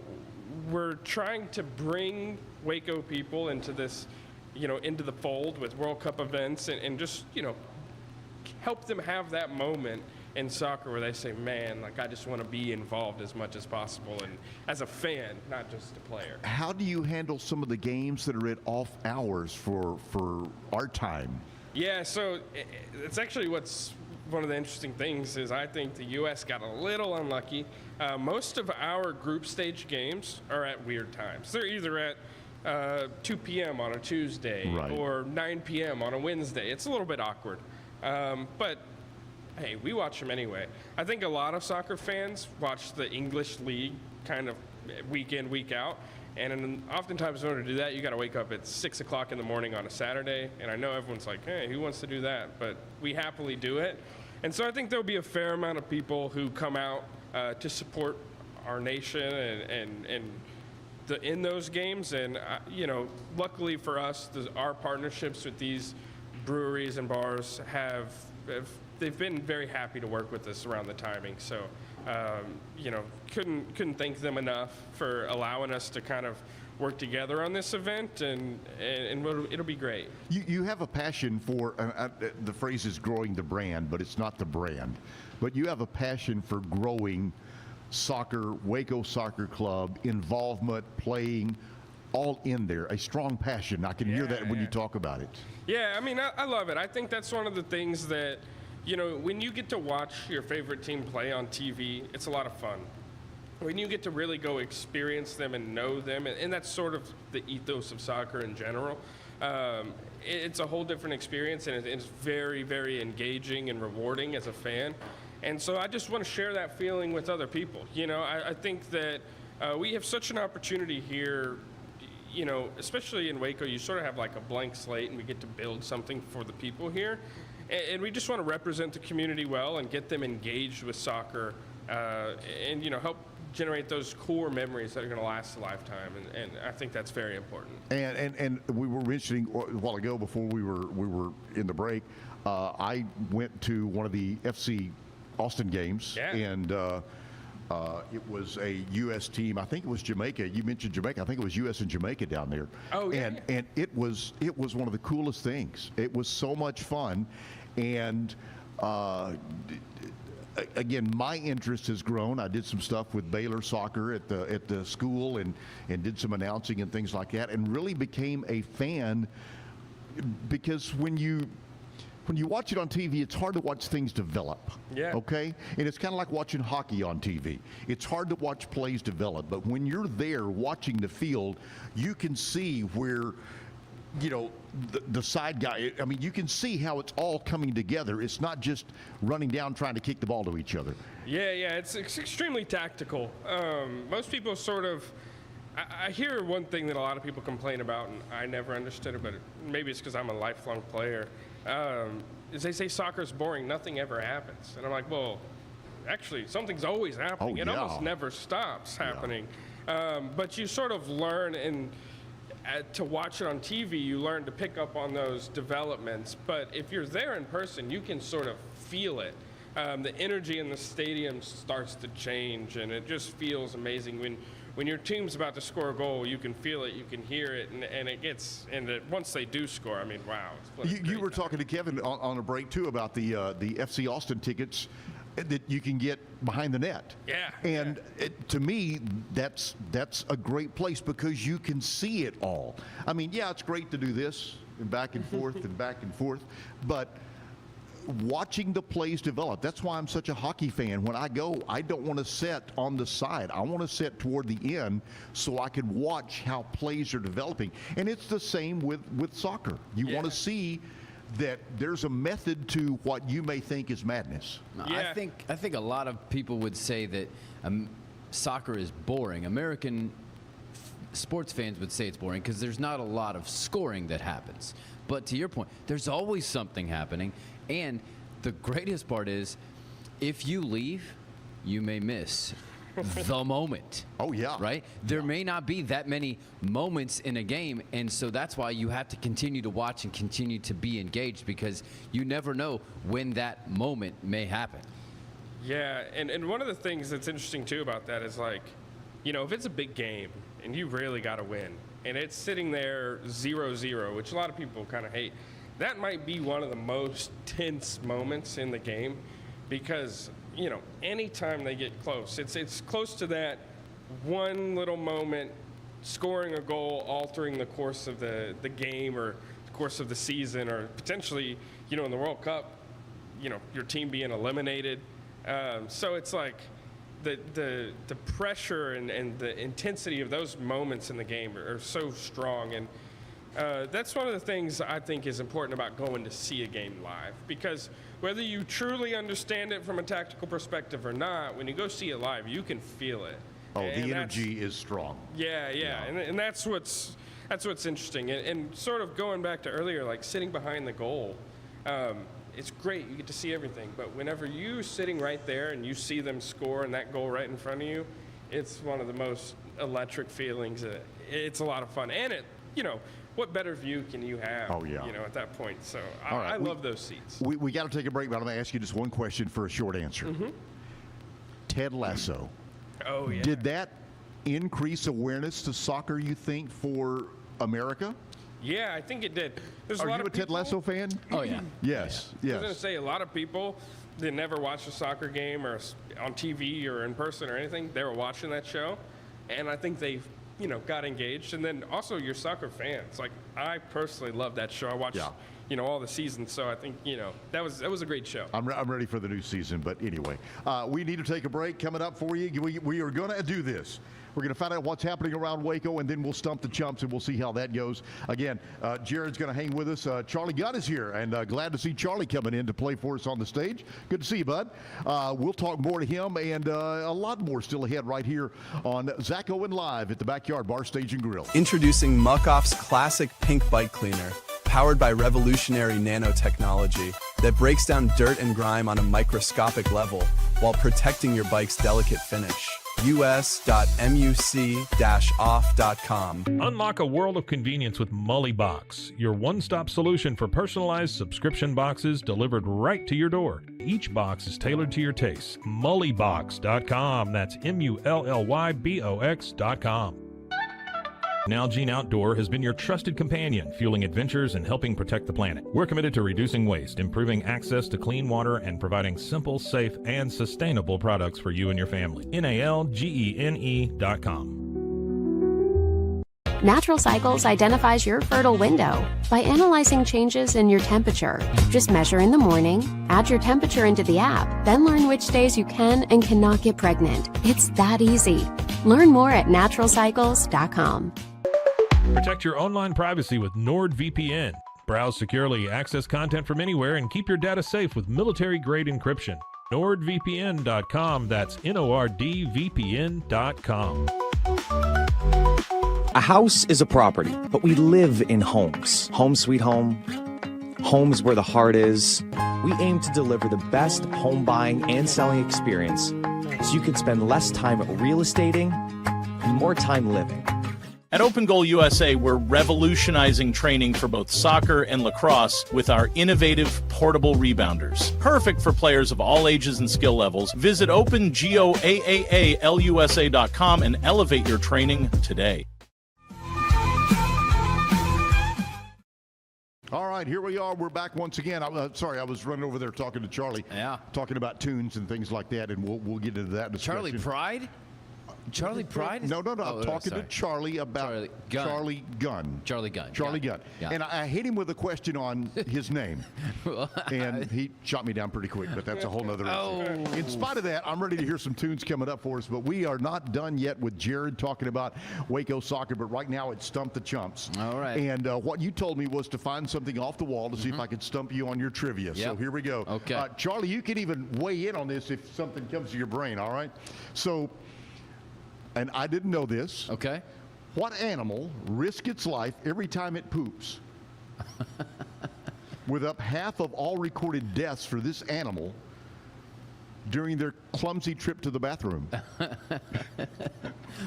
we're trying to bring Waco people into this, into the fold with World Cup events and just, help them have that moment in soccer where they say, man, like I just want to be involved as much as possible and as a fan, not just a player. How do you handle some of the games that are at off hours for our time? Yeah, so it's actually what's one of the interesting things is I think the U.S. got a little unlucky. Most of our group stage games are at weird times. They're either at 2 p.m. on a Tuesday or 9 p.m. on a Wednesday. It's a little bit awkward. But hey, we watch them anyway. I think a lot of soccer fans watch the English league kind of week in, week out. And oftentimes in order to do that, you got to wake up at 6 o'clock in the morning on a Saturday. And I know everyone's like, hey, who wants to do that? But we happily do it. And so I think there'll be a fair amount of people who come out to support our nation and in those games. And, luckily for us, our partnerships with these breweries and bars they've been very happy to work with us around the timing. So, couldn't thank them enough for allowing us to kind of work together on this event, and it'll be great. You have a passion for, the phrase is growing the brand, but it's not the brand. But you have a passion for growing soccer, Waco Soccer Club, involvement, playing, all in there, a strong passion. I can hear that when you talk about it. Yeah, I mean, I love it. I think that's one of the things that, when you get to watch your favorite team play on TV, it's a lot of fun. When you get to really go experience them and know them, and that's sort of the ethos of soccer in general, it's a whole different experience, and it's very, very engaging and rewarding as a fan. And so I just want to share that feeling with other people. I think that we have such an opportunity here, especially in Waco, you sort of have like a blank slate, and we get to build something for the people here. And we just want to represent the community well and get them engaged with soccer and, help generate those core memories that are going to last a lifetime. And I think that's very important. And we were mentioning a while ago before we were in the break, I went to one of the FC Austin games, and it was a U.S. team. I think it was Jamaica. You mentioned Jamaica. I think it was U.S. and Jamaica down there. Oh, yeah. And it was one of the coolest things. It was so much fun, and again, my interest has grown. I did some stuff with Baylor soccer at the school and did some announcing and things like that, and really became a fan because when you when you watch it on TV, it's hard to watch things develop. Yeah. Okay? And it's kind of like watching hockey on TV. It's hard to watch plays develop, but when you're there watching the field, you can see where, you know, the side guy, I mean, you can see how it's all coming together. It's not just running down trying to kick the ball to each other. Yeah, it's extremely tactical. Most people sort of, I hear one thing that a lot of people complain about, and I never understood it, but maybe it's because I'm a lifelong player, is they say soccer's boring, nothing ever happens. And I'm like, well, actually, something's always happening. It almost never stops happening. But you sort of learn to watch it on TV, you learn to pick up on those developments. But if you're there in person, you can sort of feel it. The energy in the stadium starts to change, and it just feels amazing. When your team's about to score a goal, you can feel it, you can hear it, and it gets. And once they do score, I mean, wow. You were talking to Kevin on a break too about the FC Austin tickets that you can get behind the net. Yeah. And to me, that's a great place because you can see it all. I mean, yeah, it's great to do this and back and forth and back and forth, but watching the plays develop. That's why I'm such a hockey fan. When I go, I don't want to sit on the side. I want to sit toward the end so I can watch how plays are developing. And it's the same with soccer. You want to see that there's a method to what you may think is madness. I think a lot of people would say that soccer is boring. American sports fans would say it's boring because there's not a lot of scoring that happens. But to your point, there's always something happening. And the greatest part is, if you leave, you may miss the moment. Oh, yeah. Right? There may not be that many moments in a game, and so that's why you have to continue to watch and continue to be engaged, because you never know when that moment may happen. Yeah, and one of the things that's interesting, too, about that is, like, you know, if it's a big game and you really got to win, and it's sitting there 0-0, which a lot of people kind of hate, that might be one of the most tense moments in the game, because, you know, anytime they get close, it's close to that one little moment, scoring a goal, altering the course of the game or the course of the season, or potentially, you know, in the World Cup, you know, your team being eliminated. So it's like the pressure and the intensity of those moments in the game are so strong. And that's one of the things I think is important about going to see a game live, because whether you truly understand it from a tactical perspective or not, when you go see it live, you can feel it. Oh, the energy is strong. Yeah. And that's what's interesting. And sort of going back to earlier, like sitting behind the goal, it's great. You get to see everything. But whenever you're sitting right there and you see them score and that goal right in front of you, it's one of the most electric feelings. It's a lot of fun. And you know, what better view can you have? Oh, yeah. You know, at that point. So right. I love those seats. We got to take a break, but I'm going to ask you just one question for a short answer. Mm-hmm. Ted Lasso. Oh, yeah. Did that increase awareness to soccer, you think, for America? Yeah, I think it did. There's Are a lot you of a Ted Lasso fan? Oh, yeah. Yes. I was going to say, a lot of people that never watched a soccer game or on TV or in person or anything, they were watching that show, and I think they, you know, got engaged. And then also you're soccer fans. Like, I personally love that show. I watched, you know, all the seasons, so I think, you know, that was a great show. I'm ready for the new season, but anyway, we need to take a break. Coming up for you, we are going to do this. We're going to find out what's happening around Waco, and then we'll stump the chumps, and we'll see how that goes. Again, Jarod's going to hang with us. Charlie Gunn is here, and glad to see Charlie coming in to play for us on the stage. Good to see you, bud. We'll talk more to him, and a lot more still ahead right here on Zack Owen Live at the Backyard Bar Stage and Grill. Introducing Muck-Off's classic pink bike cleaner, powered by revolutionary nanotechnology that breaks down dirt and grime on a microscopic level while protecting your bike's delicate finish. us.muc-off.com. Unlock a world of convenience with Mully Box, your one-stop solution for personalized subscription boxes delivered right to your door. Each box is tailored to your taste. Mullybox.com. That's MULLYBOX.com. Nalgene Outdoor has been your trusted companion, fueling adventures and helping protect the planet. We're committed to reducing waste, improving access to clean water, and providing simple, safe, and sustainable products for you and your family. NALGENE.com. Natural Cycles identifies your fertile window by analyzing changes in your temperature. Just measure in the morning, add your temperature into the app, then learn which days you can and cannot get pregnant. It's that easy. Learn more at naturalcycles.com. Protect your online privacy with NordVPN. Browse securely, access content from anywhere, and keep your data safe with military-grade encryption. NordVPN.com. That's NORDVPN.com. A house is a property, but we live in homes. Home sweet home. Home's where the heart is. We aim to deliver the best home buying and selling experience so you can spend less time real estating and more time living. At Open Goal USA, we're revolutionizing training for both soccer and lacrosse with our innovative portable rebounders. Perfect for players of all ages and skill levels. Visit OpenGOAAALUSA.com and elevate your training today. All right, here we are. We're back once again. Sorry, I was running over there talking to Charlie. Yeah. Talking about tunes and things like that, and we'll get into that discussion. Charlie Pride? Charlie Pride? No. I'm talking sorry. to Charlie about Charlie Gunn. Charlie Gunn. Charlie Gunn. Yeah. And I hit him with a question on his name. Well, and he shot me down pretty quick, but that's a whole nother issue. In spite of that, I'm ready to hear some tunes coming up for us, but we are not done yet with Jarod talking about Waco soccer, but right now it's Stump the Chumps. All right. And what you told me was to find something off the wall to see if I could stump you on your trivia. Yep. So here we go. Okay. Charlie, you can even weigh in on this if something comes to your brain, all right? So, and I didn't know this. Okay. What animal risks its life every time it poops? With up half of all recorded deaths for this animal during their clumsy trip to the bathroom.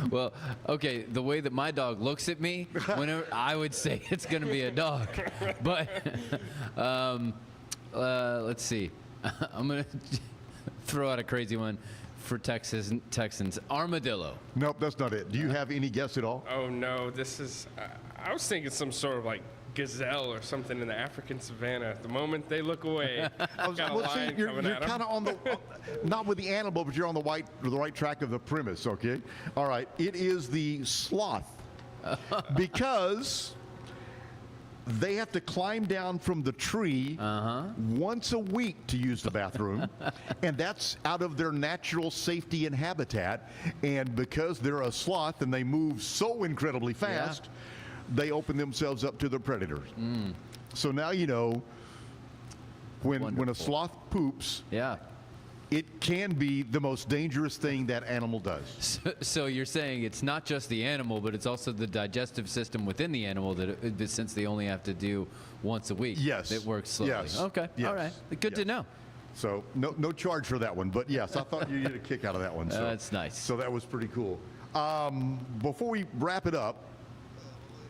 Well, okay, the way that my dog looks at me, whenever I would say it's going to be a dog. But let's see. I'm going to throw out a crazy one for Texans. Armadillo. Nope, that's not it. Do you have any guess at all? Oh, no. This is, I was thinking some sort of like gazelle or something in the African savannah. The moment they look away, you're kind of on the, not with the animal, but you're on the right track of the premise, okay? All right, it is the sloth. Because they have to climb down from the tree once a week to use the bathroom, and that's out of their natural safety and habitat. And because they're a sloth and they move so incredibly fast, they open themselves up to the predators. So now you know when a sloth poops, it can be the most dangerous thing that animal does. So you're saying it's not just the animal, but it's also the digestive system within the animal that since they only have to do once a week, it works slowly. Yes. Okay. Yes. All right. Good to know. So no charge for that one, but yes, I thought you'd get a kick out of that one. So that's nice. So that was pretty cool. Before we wrap it up,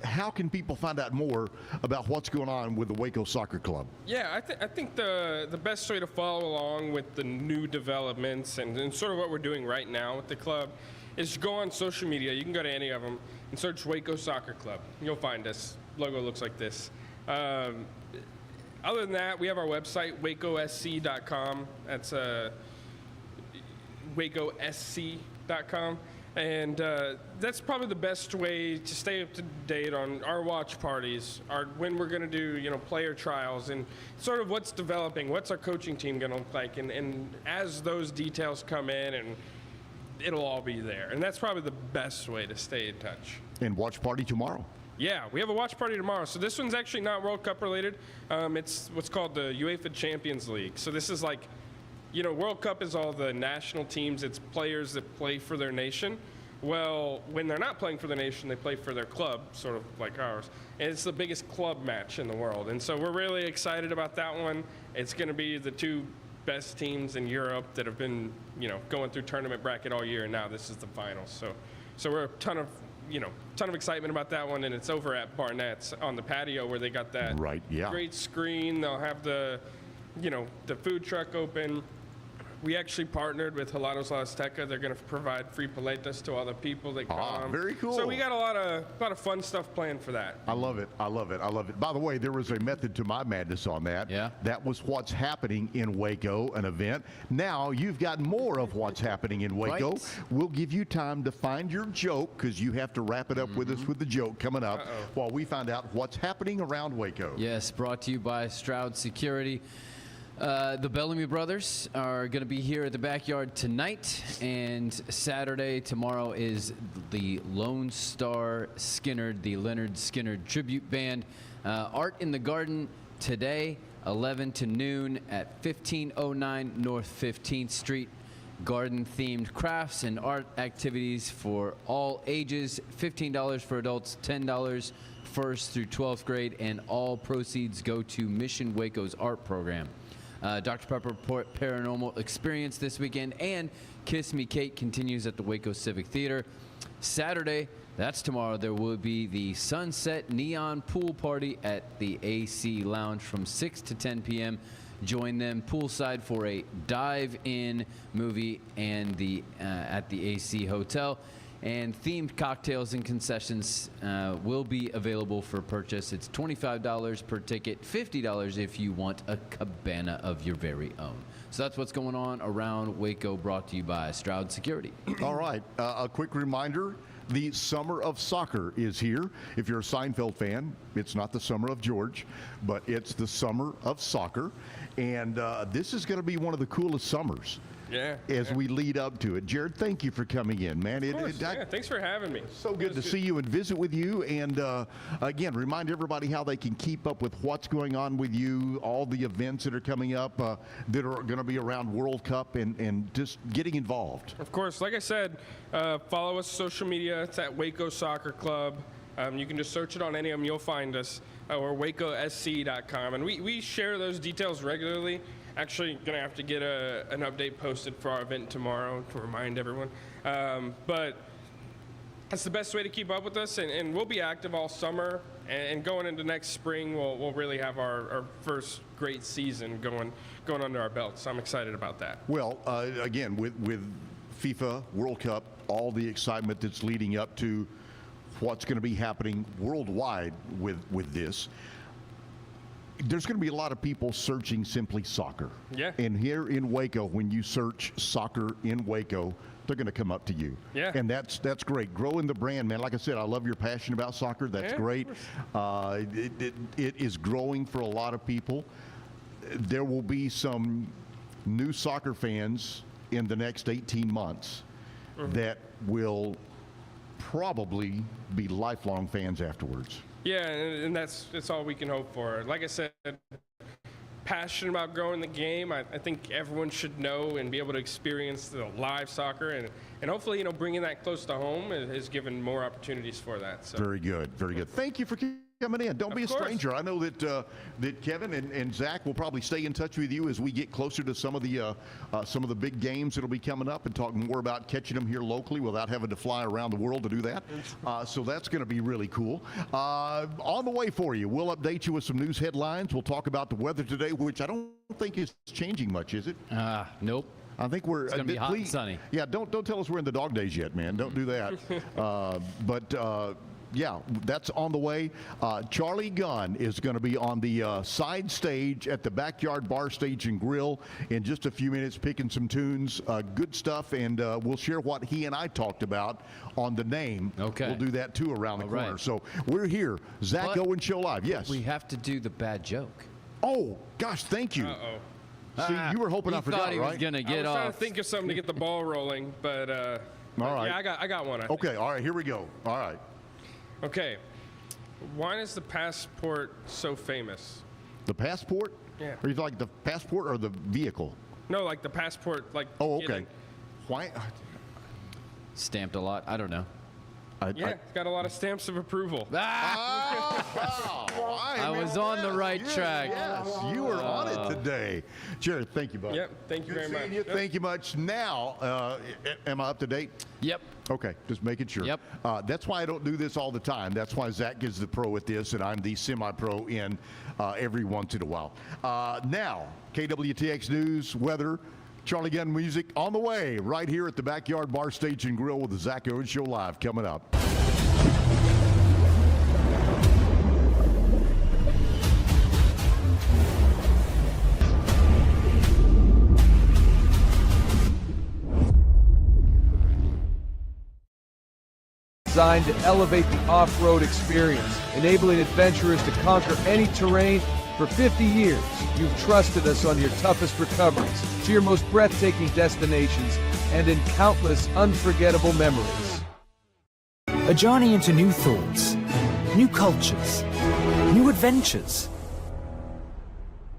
how can people find out more about what's going on with the Waco Soccer Club? Yeah, I think the best way to follow along with the new developments and sort of what we're doing right now with the club is to go on social media. You can go to any of them and search Waco Soccer Club. You'll find us. Logo looks like this. Other than that, we have our website, wacosc.com. That's wacosc.com. And that's probably the best way to stay up to date on our watch parties, when we're going to do, player trials, and sort of what's developing, what's our coaching team going to look like, and as those details come in, and it'll all be there. And that's probably the best way to stay in touch. And watch party tomorrow. Yeah, we have a watch party tomorrow. So this one's actually not World Cup related. It's what's called the UEFA Champions League. So this is like, World Cup is all the national teams. It's players that play for their nation. Well, when they're not playing for their nation, they play for their club, sort of like ours. And it's the biggest club match in the world. And so we're really excited about that one. It's going to be the two best teams in Europe that have been, going through tournament bracket all year. And now this is the finals. So we're a ton of excitement about that one. And it's over at Barnett's on the patio where they got that great screen. They'll have the food truck open. we actually partnered with Helados La Azteca. They're going to provide free paletas to all the people that come. Very cool. So we got a lot of fun stuff planned for that. I love it. I love it. I love it. By the way, there was a method to my madness on that. Yeah. That was what's happening in Waco, an event. Now you've got more of what's happening in Waco. Right. We'll give you time to find your joke because you have to wrap it up with us with the joke coming up while we find out what's happening around Waco. Yes, brought to you by Stroud Security. The Bellamy brothers are going to be here at the backyard tonight, and Saturday, tomorrow, is the Lone Star Skinnerd, the Leonard Skinnerd tribute band. Art in the Garden today, 11 to noon at 1509 North 15th Street. Garden-themed crafts and art activities for all ages, $15 for adults, $10 first through 12th grade, and all proceeds go to Mission Waco's art program. Dr. Pepper Paranormal Experience this weekend, and Kiss Me Kate continues at the Waco Civic Theater. Saturday, that's tomorrow, there will be the Sunset Neon Pool Party at the AC Lounge from 6 to 10 p.m. Join them poolside for a dive-in movie and at the AC Hotel. And themed cocktails and concessions will be available for purchase. It's $25 per ticket, $50 if you want a cabana of your very own. So that's what's going on around Waco, brought to you by Stroud Security. All right, a quick reminder. The Summer of Soccer is here. If you're a Seinfeld fan, it's not the Summer of George, but it's the Summer of Soccer. And this is going to be one of the coolest summers. Yeah. As we lead up to it. Jarod, thank you for coming in, man. Thanks for having me. So good to see you and visit with you. And again, remind everybody how they can keep up with what's going on with you, all the events that are coming up that are going to be around World Cup, and just getting involved. Of course, like I said, follow us on social media. It's at Waco Soccer Club. You can just search it on any of them. You'll find us, or wacosc.com. And we share those details regularly. Actually, going to have to get an update posted for our event tomorrow to remind everyone. But that's the best way to keep up with us, and we'll be active all summer. And going into next spring, we'll really have our first great season going under our belts. So I'm excited about that. Well, again, with FIFA World Cup, all the excitement that's leading up to what's going to be happening worldwide with this. There's going to be a lot of people searching simply soccer. Yeah. And here in Waco, when you search soccer in Waco, they're going to come up to you. Yeah. And that's great. Growing the brand, man. Like I said, I love your passion about soccer. That's great. It is growing for a lot of people. There will be some new soccer fans in the next 18 months that will probably be lifelong fans afterwards. Yeah, and that's all we can hope for. Like I said, passionate about growing the game. I think everyone should know and be able to experience the live soccer, and hopefully, bringing that close to home has given more opportunities for that. So. Very good, very good. Thank you for coming in. Don't be a stranger. I know that Kevin and Zach will probably stay in touch with you as we get closer to some of the big games that'll be coming up, and talk more about catching them here locally without having to fly around the world to do that. So that's going to be really cool. On the way for you, we'll update you with some news headlines. We'll talk about the weather today, which I don't think is changing much, is it? Nope. I think we're it's gonna be hot and sunny. Yeah, don't tell us we're in the dog days yet, man. Don't do that. Yeah, that's on the way. Charlie Gunn is going to be on the side stage at the Backyard Bar Stage and Grill in just a few minutes, picking some tunes. Good stuff, and we'll share what he and I talked about on the name. Okay. We'll do that, too, around the corner. Right. So we're here. Zack Owen Show Live. Yes. We have to do the bad joke. Oh, gosh, thank you. See, you were hoping I forgot, thought he right? was going to get I was trying off. to think of something to get the ball rolling, but all right. Yeah, I got one. Okay, all right, here we go. All right. Okay. Why is the passport so famous? The passport? Yeah. Are you like the passport or the vehicle? No, like the passport. Like. Oh, okay. Why? Stamped a lot. I don't know. It's got a lot of stamps of approval. I was on the right track. Yes, you were on it today. Jarod, thank you, bud. Yep, thank you very much. You. Thank you much. Now, am I up to date? Yep. Okay, just making sure. Yep. That's why I don't do this all the time. That's why Zach is the pro at this, and I'm the semi-pro in every once in a while. Now, KWTX News, weather. Charlie Gunn music on the way right here at the Backyard Bar Stage and Grill with the Zack Owen Show live coming up. Designed to elevate the off-road experience, enabling adventurers to conquer any terrain. For 50 years, you've trusted us on your toughest recoveries, to your most breathtaking destinations, and in countless unforgettable memories. A journey into new thoughts, new cultures, new adventures.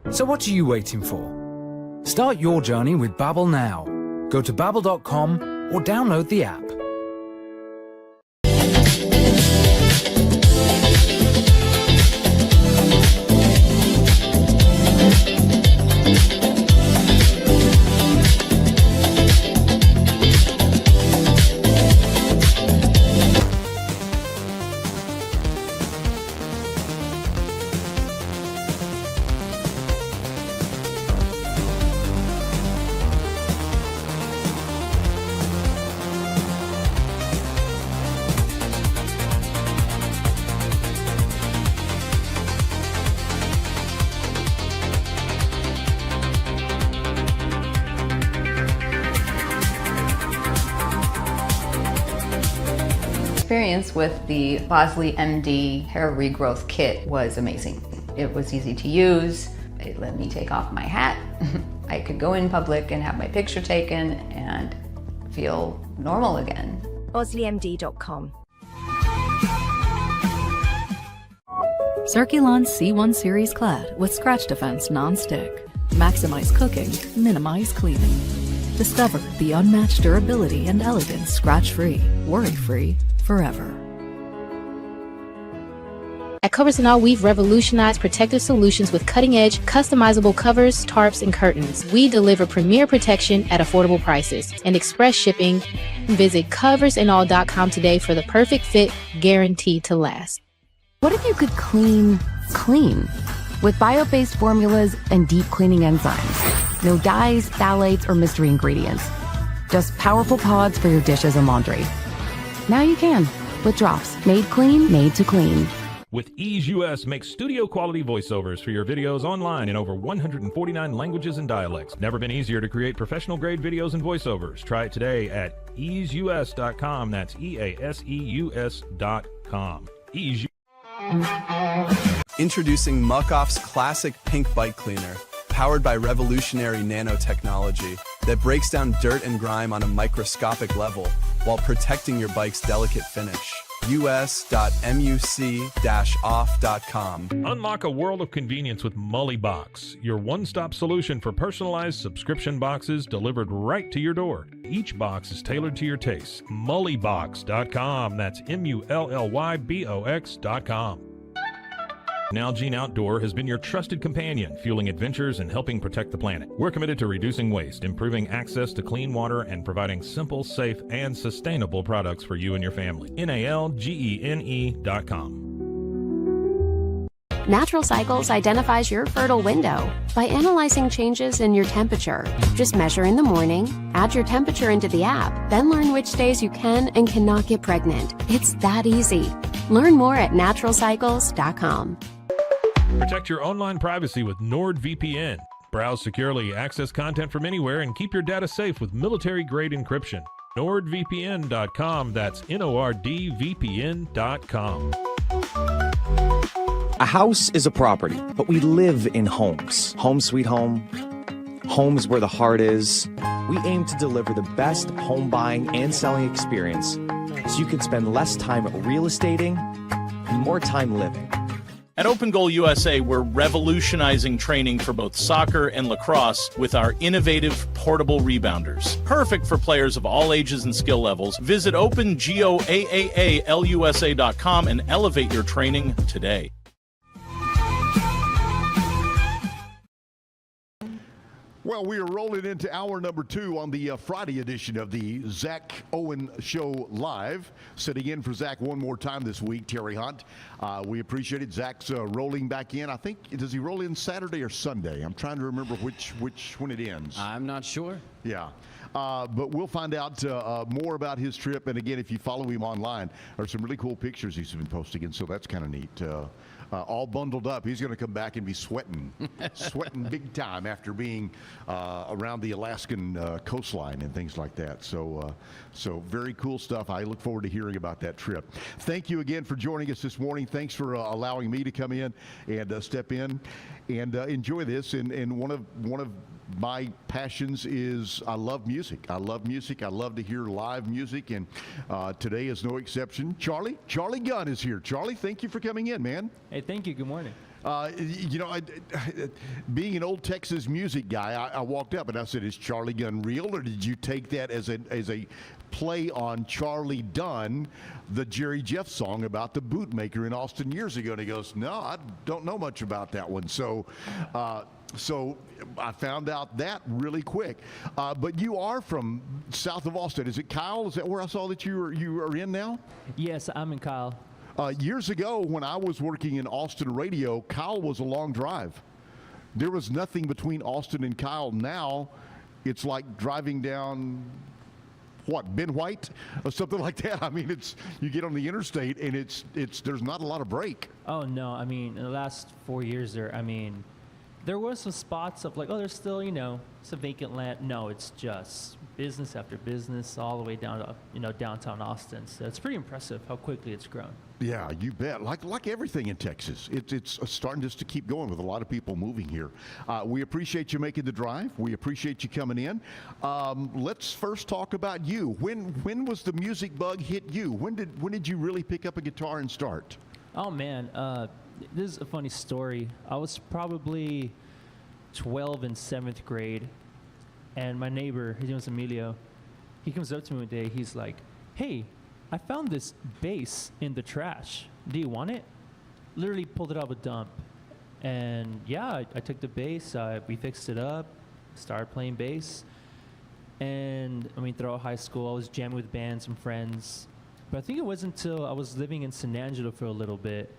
So what are you waiting for? Start your journey with Babbel now. Go to babbel.com or download the app. Experience with the Bosley MD hair regrowth kit was amazing. It was easy to use. It let me take off my hat. I could go in public and have my picture taken and feel normal again. BosleyMD.com. Circulon C1 Series Clad with Scratch Defense Non-Stick. Maximize cooking, minimize cleaning. Discover the unmatched durability and elegance scratch-free, worry-free, forever. At Covers & All, we've revolutionized protective solutions with cutting-edge, customizable covers, tarps, and curtains. We deliver premier protection at affordable prices and express shipping. Visit coversandall.com today for the perfect fit, guaranteed to last. What if you could clean clean? With bio-based formulas and deep cleaning enzymes. No dyes, phthalates, or mystery ingredients. Just powerful pods for your dishes and laundry. Now you can, with drops made clean, made to clean. With Ease US, make studio quality voiceovers for your videos online in over 149 languages and dialects. Never been easier to create professional grade videos and voiceovers. Try it today at easeus.com. That's EASEUS.com. Ease. Introducing Muck-Off's classic pink bike cleaner, powered by revolutionary nanotechnology that breaks down dirt and grime on a microscopic level while protecting your bike's delicate finish. us.muc-off.com. Unlock a world of convenience with Mullybox, your one-stop solution for personalized subscription boxes delivered right to your door. Each box is tailored to your taste. Mullybox.com. That's MULLYBOX.com. Nalgene Outdoor has been your trusted companion, fueling adventures and helping protect the planet. We're committed to reducing waste, improving access to clean water, and providing simple, safe, and sustainable products for you and your family. NALGENE.com. Natural Cycles identifies your fertile window by analyzing changes in your temperature. Just measure in the morning, add your temperature into the app, then learn which days you can and cannot get pregnant. It's that easy. Learn more at naturalcycles.com. Protect your online privacy with NordVPN. Browse securely, access content from anywhere, and keep your data safe with military-grade encryption. NordVPN.com. That's NORDVPN.com. A house is a property, but we live in homes. Home sweet home. Homes where the heart is. We aim to deliver the best home buying and selling experience so you can spend less time real estating and more time living. At Open Goal USA, we're revolutionizing training for both soccer and lacrosse with our innovative portable rebounders. Perfect for players of all ages and skill levels. Visit OpenGOAAALUSA.com and elevate your training today. Well, we are rolling into hour number 2 on the Friday edition of the Zack Owen Show Live. Sitting in for Zack one more time this week, Terry Hunt. We appreciate it. Zack's rolling back in. I think, does he roll in Saturday or Sunday? I'm trying to remember when it ends. I'm not sure. Yeah. But we'll find out more about his trip. And again, if you follow him online, there's some really cool pictures he's been posting, and so that's kind of neat. All bundled up. He's going to come back and be sweating big time after being around the Alaskan coastline and things like that. So very cool stuff. I look forward to hearing about that trip. Thank you again for joining us this morning. Thanks for allowing me to come in and step in and enjoy this. And one of my passions is I love music. I love music. I love to hear live music, and today is no exception. Charlie Gunn is here. Charlie, thank you for coming in, man. Hey, thank you. Good morning. Being an old Texas music guy, I walked up and I said, "Is Charlie Gunn real, or did you take that as a play on Charlie Dunn, the Jerry Jeff song about the bootmaker in Austin years ago?" And he goes, "No, I don't know much about that one." So I found out that really quick. But you are from south of Austin. Is it Kyle? Is that where I saw that you are in now? Yes, I'm in Kyle. Years ago, when I was working in Austin radio, Kyle was a long drive. There was nothing between Austin and Kyle. Now, it's like driving down, Ben White or something like that. I mean, you get on the interstate and there's not a lot of break. Oh no, I mean, in the last 4 years there was some spots of like, oh, there's still, some vacant land. No, it's just business after business all the way down to, downtown Austin. So it's pretty impressive how quickly it's grown. Yeah, you bet. Like everything in Texas, it's starting just to keep going with a lot of people moving here. We appreciate you making the drive. We appreciate you coming in. Let's first talk about you. When was the music bug hit you? When did you really pick up a guitar and start? Oh man, this is a funny story. I was probably 12 in 7th grade, and my neighbor, his name was Emilio, he comes up to me one day. He's like, "Hey, I found this bass in the trash. Do you want it?" Literally pulled it out of a dump. And yeah, I took the bass, we fixed it up, started playing bass. And I mean, throughout high school, I was jamming with bands and friends. But I think it wasn't until I was living in San Angelo for a little bit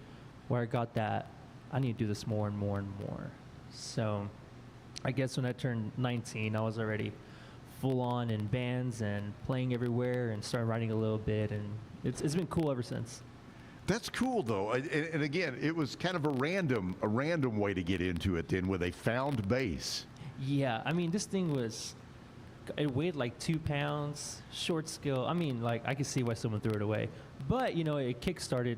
where I got that I need to do this more and more and more. So I guess when I turned 19, I was already full on in bands and playing everywhere and started writing a little bit, and it's been cool ever since. That's cool though, and again, it was kind of a random way to get into it then with a found bass. Yeah, I mean, this thing it weighed like 2 pounds, short skill. I mean, like, I could see why someone threw it away, but it kickstarted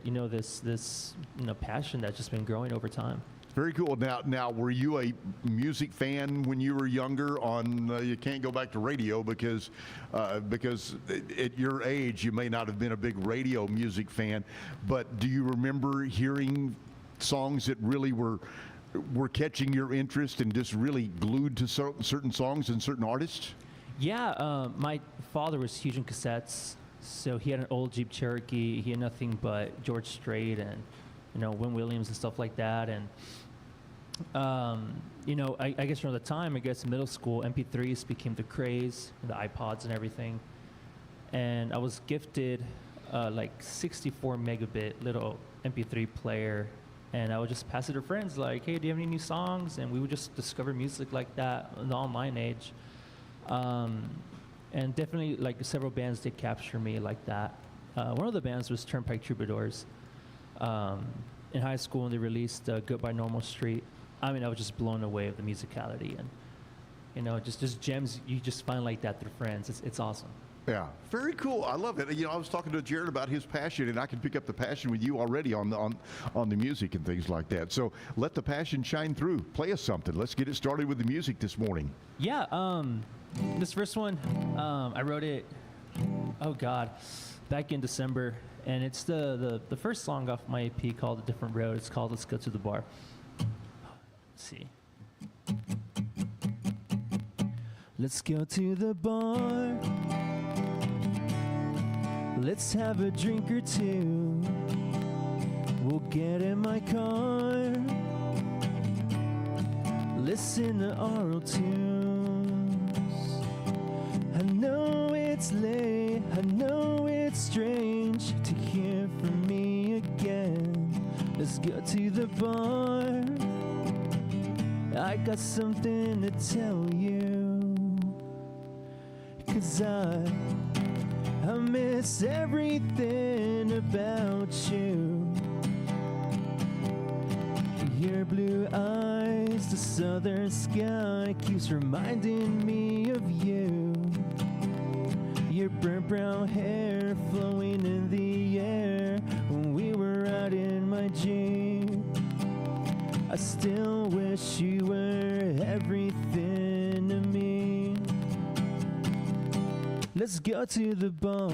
this passion that's just been growing over time. Very cool. Now, were you a music fan when you were younger? You can't go back to radio because at your age you may not have been a big radio music fan. But do you remember hearing songs that really were catching your interest and just really glued to certain songs and certain artists? Yeah, my father was huge in cassettes, so he had an old Jeep Cherokee. He had nothing but George Strait and Win Williams and stuff like that, and I guess around the time, middle school, MP3s became the craze, the iPods and everything. And I was gifted like 64 megabit little MP3 player, and I would just pass it to friends like, "Hey, do you have any new songs?" And we would just discover music like that in the online age. And definitely like several bands did capture me like that. One of the bands was Turnpike Troubadours. In high school, when they released Goodbye Normal Street, I mean, I was just blown away with the musicality, and just gems you just find like that through friends. It's awesome. Yeah, very cool. I love it. I was talking to Jarod about his passion, and I can pick up the passion with you already on the music and things like that. So let the passion shine through. Play us something. Let's get it started with the music this morning. Yeah. This first one, I wrote it. Oh God, back in December, and it's the first song off my EP called "A Different Road." It's called "Let's Go to the Bar." Let's see. Let's go to the bar. Let's have a drink or two. We'll get in my car. Listen to oral tunes. it's late, I know it's strange to hear from me again. Let's go to the bar. I got something to tell you. 'Cause I miss everything about you. Your blue eyes, the southern sky keeps reminding me of you. Your burnt brown hair flowing in the air when we were out in my Jeep. I still wish you were everything to me. Let's go to the bar.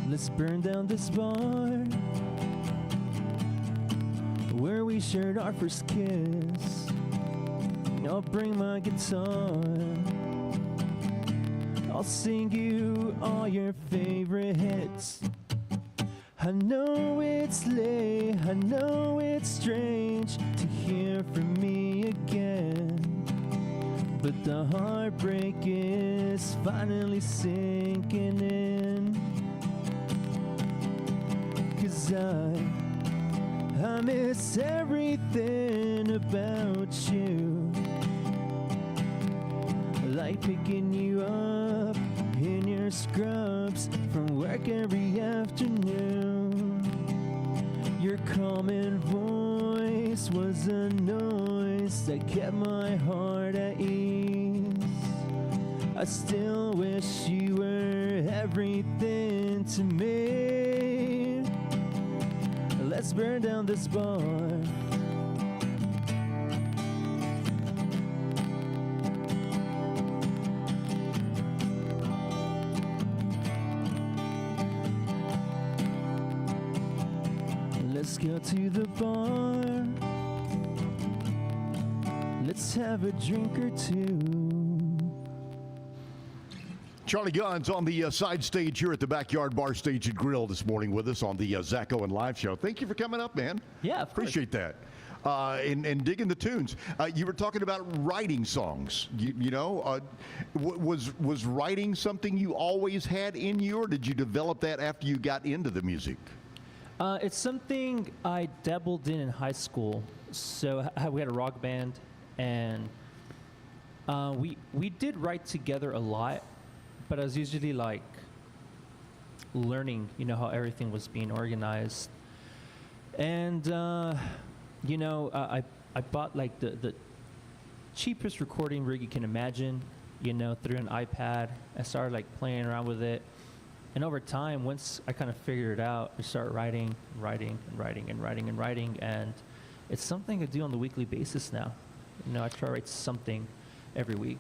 Let's burn down this bar where we shared our first kiss. I'll bring my guitar. I'll sing you all your favorite hits. I know it's late, I know it's strange to hear from me again, but the heartbreak is finally sinking in. 'Cause I miss everything about you. Like picking you up in your scrubs from work every afternoon. Your calming voice was a noise that kept my heart at ease. I still wish you were everything to me. Let's burn down this bar. Let's go to the bar. Let's have a drink or two. Charlie Gunn's on the side stage here at the Backyard Bar Stage and Grill this morning with us on the Zack Owen Live Show. Thank you for coming up, man. Yeah, appreciate that. And digging the tunes. You were talking about writing songs. Was writing something you always had in you, or did you develop that after you got into the music? It's something I dabbled in high school. So we had a rock band, and we did write together a lot, but I was usually like learning, how everything was being organized. And I bought like the cheapest recording rig you can imagine, through an iPad. I started like playing around with it. And over time, once I kind of figured it out, I started writing, and it's something I do on the weekly basis now. I try to write something every week.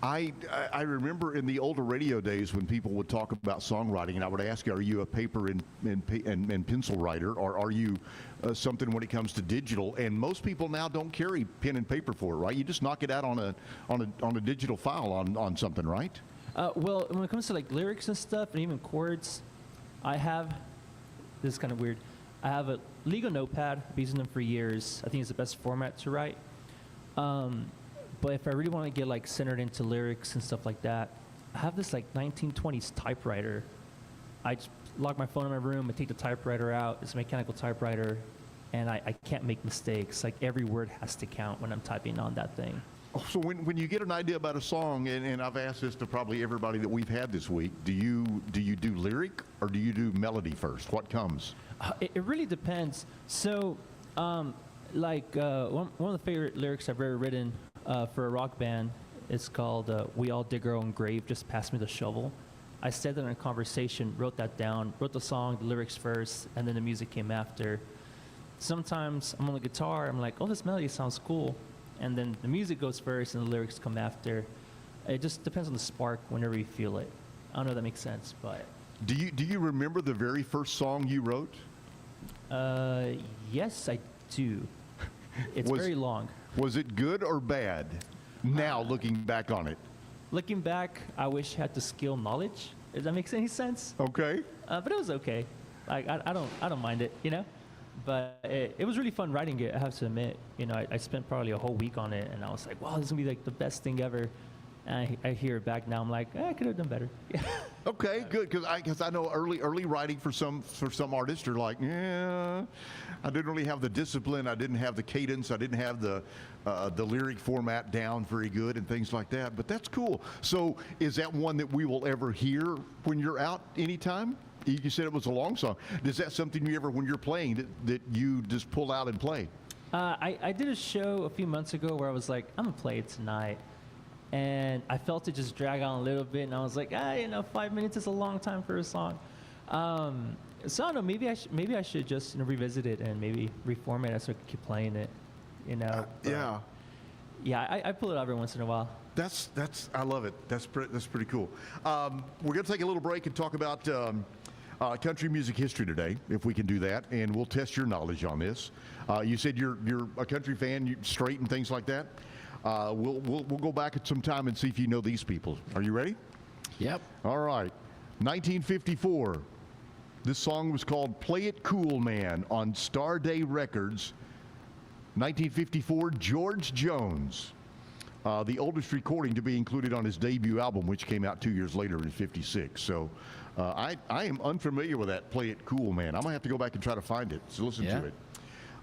I remember in the older radio days when people would talk about songwriting, and I would ask you, are you a paper and pencil writer, or are you something when it comes to digital? And most people now don't carry pen and paper for it, right? You just knock it out on a digital file on something, right? Well, when it comes to like lyrics and stuff, and even chords, this is kind of weird. I have a legal notepad. I've been using them for years. I think it's the best format to write. But if I really want to get like centered into lyrics and stuff like that, I have this like 1920s typewriter. I just lock my phone in my room, I take the typewriter out. It's a mechanical typewriter, and I can't make mistakes. Like every word has to count when I'm typing on that thing. So when you get an idea about a song, and I've asked this to probably everybody that we've had this week, do you do lyric or do you do melody first? What comes? It really depends. So, one of the favorite lyrics I've ever written for a rock band is called "We All Dig Our Own Grave, Just Pass Me the Shovel." I said that in a conversation, wrote that down, wrote the song, the lyrics first, and then the music came after. Sometimes I'm on the guitar, I'm like, oh, this melody sounds cool. And then the music goes first and the lyrics come after. It just depends on the spark whenever you feel it. I don't know if that makes sense, but. Do you remember the very first song you wrote? Yes, I do. It's very long. Was it good or bad? Now, looking back on it. Looking back, I wish I had the skill knowledge. If that makes any sense. Okay. But it was okay. Like I don't mind it, But it was really fun writing it, I have to admit. You know, I spent probably a whole week on it, and I was like, wow, this is going to be like the best thing ever. And I hear it back now, I'm like, I could have done better. Okay, good, because I know early writing for some artists are like, yeah, I didn't really have the discipline, I didn't have the cadence, I didn't have the lyric format down very good and things like that. But that's cool. So is that one that we will ever hear when you're out anytime? You said it was a long song. Is that something you ever, when you're playing, that you just pull out and play? I did a show a few months ago where I was like, I'm gonna play it tonight. And I felt it just drag on a little bit, and I was like, 5 minutes is a long time for a song. So I don't know, maybe I should just revisit it and maybe reformat it so I can keep playing it, Yeah. Yeah, I pull it out every once in a while. That's I love it. That's pretty cool. We're gonna take a little break and talk about country music history today, if we can do that, and we'll test your knowledge on this. You said you're a country fan, you straight and things like that. We'll go back at some time and see if you know these people. Are you ready? Yep. All right. 1954. This song was called "Play It Cool, Man" on Star Day Records. 1954. George Jones, the oldest recording to be included on his debut album, which came out 2 years later in '56. So I am unfamiliar with that "Play It Cool, Man." I'm gonna have to go back and try to find it. So listen to it.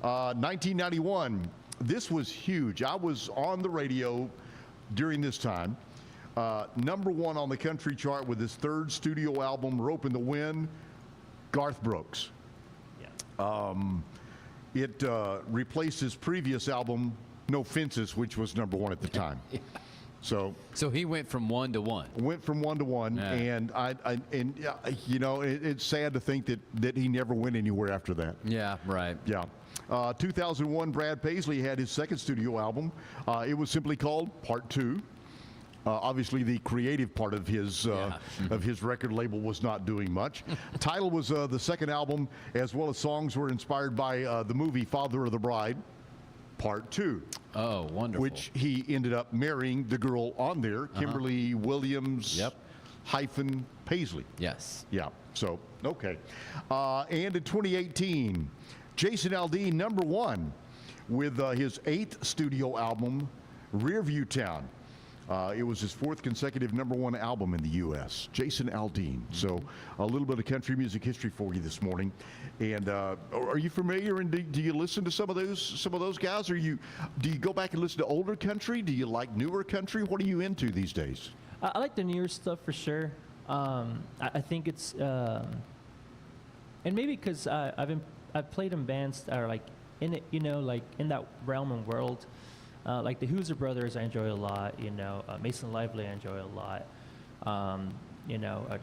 1991. This was huge. I was on the radio during this time. #1 on the country chart with his third studio album, "Rope in the Wind," Garth Brooks. Yeah. It replaced his previous album, "No Fences," which was #1 at the time. Yeah. So he went from 1 to 1. Went from 1 to 1, yeah. And it's sad to think that he never went anywhere after that. Yeah, right. Yeah. 2001, Brad Paisley had his second studio album. It was simply called Part 2. Obviously, the creative part of his record label was not doing much. Title was the second album, as well as songs were inspired by the movie Father of the Bride, Part 2. Oh, wonderful. Which he ended up marrying the girl on there, Kimberly Williams hyphen Paisley. Yes. Yeah. So, okay. And in 2018, Jason Aldean, #1 with his 8th studio album, Rearview Town. It was his 4th consecutive #1 album in the U.S. Jason Aldean. So a little bit of country music history for you this morning. And are you familiar? And do you listen to some of those guys? Or do you go back and listen to older country? Do you like newer country? What are you into these days? I like the newer stuff for sure. I think it's and maybe because I've played in bands that are like in it, like in that realm and world. Like the Hoosier Brothers, I enjoy a lot. Mason Lively, I enjoy a lot.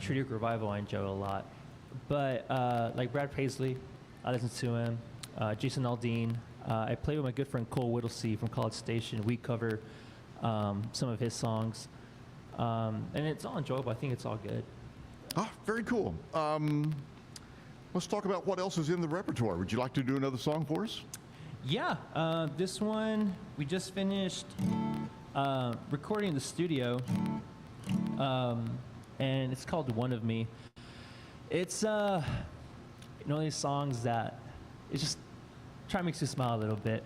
True Duke Revival, I enjoy a lot. But like Brad Paisley, I listen to him. Jason Aldean, I play with my good friend Cole Whittlesey from College Station. We cover some of his songs, and it's all enjoyable. I think it's all good. Ah, very cool. Let's talk about what else is in the repertoire. Would you like to do another song for us? Yeah, this one we just finished recording in the studio, and it's called "One of Me." It's one of these songs that it just try to make you smile a little bit.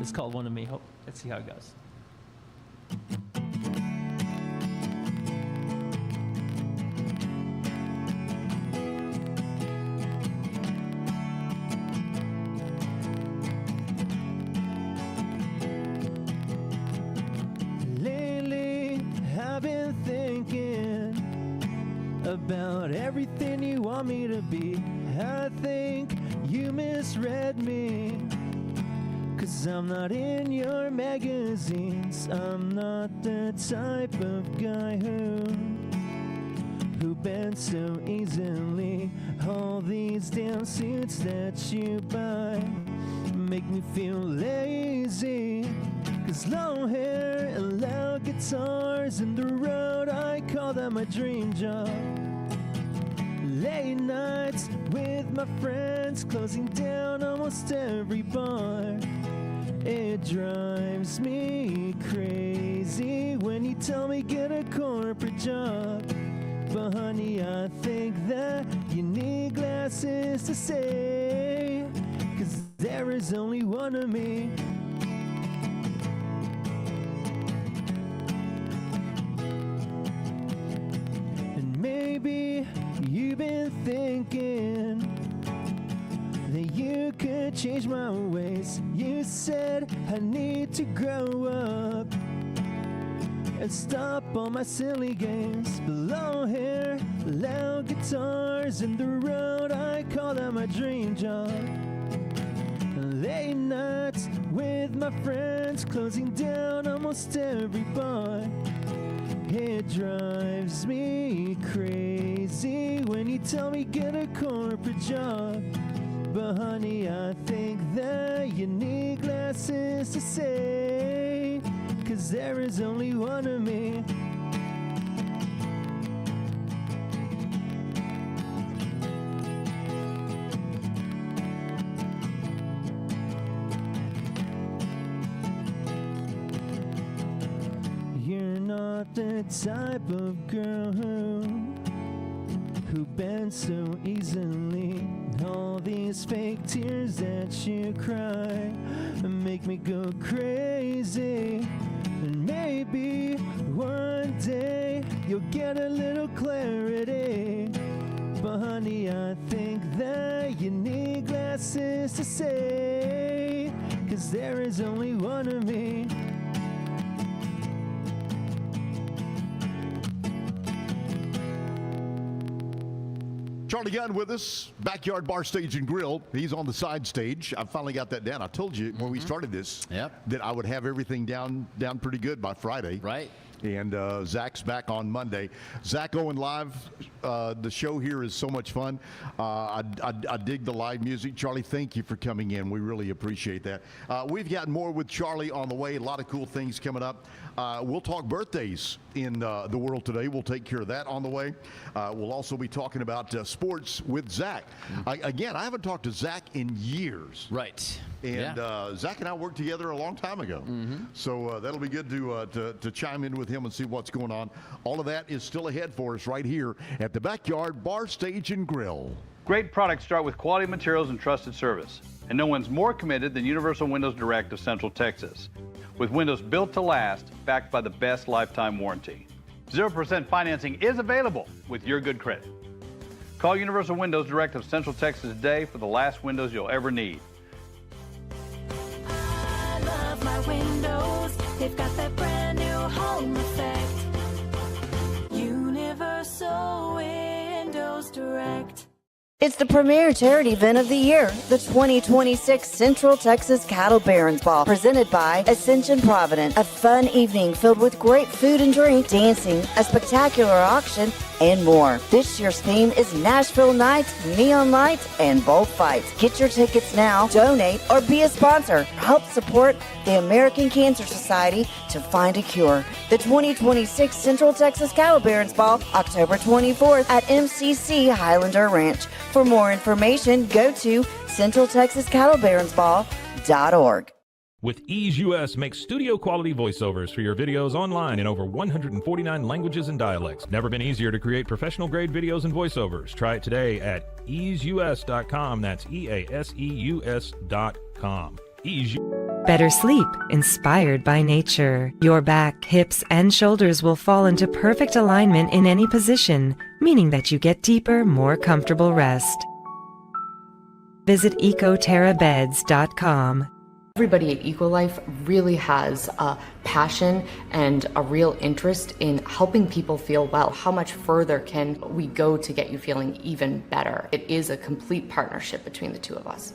It's called "One of Me." Let's see how it goes. About everything you want me to be. I think you misread me, 'cause I'm not in your magazines. I'm not the type of guy who bends so easily. All these damn suits that you buy make me feel lazy, 'cause long hair and loud guitars and the road, I call that my dream job. Late nights with my friends, closing down almost every bar. It drives me crazy when you tell me get a corporate job. But honey, I think that you need glasses to say there is only one of me. And maybe you've been thinking that you could change my ways. You said I need to grow up and stop all my silly games. But long hair, loud guitars, and the road, I call that my dream job. Late nights with my friends, closing down almost every bar. It drives me crazy when you tell me get a corporate job. But honey, I think that you need glasses to say, 'cause there is only one of me. You're not the type of girl who bends so easily. All these fake tears that you cry make me go crazy. And maybe one day you'll get a little clarity. But honey, I think that you need glasses to say, 'cause there is only one of me. Charlie Gunn with us, Backyard Bar Stage and Grill. He's on the side stage. I finally got that down. I told you when we started this that I would have everything down pretty good by Friday. Right. And Zach's back on Monday. Zack Owen live. The show here is so much fun. I dig the live music. Charlie, thank you for coming in. We really appreciate that. We've got more with Charlie on the way. A lot of cool things coming up. We'll talk birthdays in the world today. We'll take care of that on the way. We'll also be talking about sports with Zach. Again, I haven't talked to Zach in years. Right. And Zach and I worked together a long time ago. So that'll be good to chime in with him and see what's going on. All of that is still ahead for us right here at the Backyard Bar Stage and Grill. Great products start with quality materials and trusted service. And no one's more committed than Universal Windows Direct of Central Texas. With windows built to last, backed by the best lifetime warranty. 0% financing is available with your good credit. Call Universal Windows Direct of Central Texas today for the last windows you'll ever need. I love my windows. They've got that brand new home effect. Universal Windows Direct. It's the premier charity event of the year, the 2026 Central Texas Cattle Barons Ball, presented by Ascension Provident. A fun evening filled with great food and drink, dancing, a spectacular auction, and more. This year's theme is Nashville Nights, Neon Lights, and Bullfights. Get your tickets now, donate, or be a sponsor. Help support the American Cancer Society to find a cure. The 2026 Central Texas Cattle Barons Ball, October 24th at MCC Highlander Ranch. For more information, go to centraltexascattlebaronsball.org. With Ease US, make studio quality voiceovers for your videos online in over 149 languages and dialects. Never been easier to create professional grade videos and voiceovers. Try it today at easeus.com. That's EASEUS.com. Ease. Better sleep, inspired by nature. Your back, hips, and shoulders will fall into perfect alignment in any position, meaning that you get deeper, more comfortable rest. Visit ecoterrabeds.com. Everybody at EcoLife really has a passion and a real interest in helping people feel well. How much further can we go to get you feeling even better? It is a complete partnership between the two of us.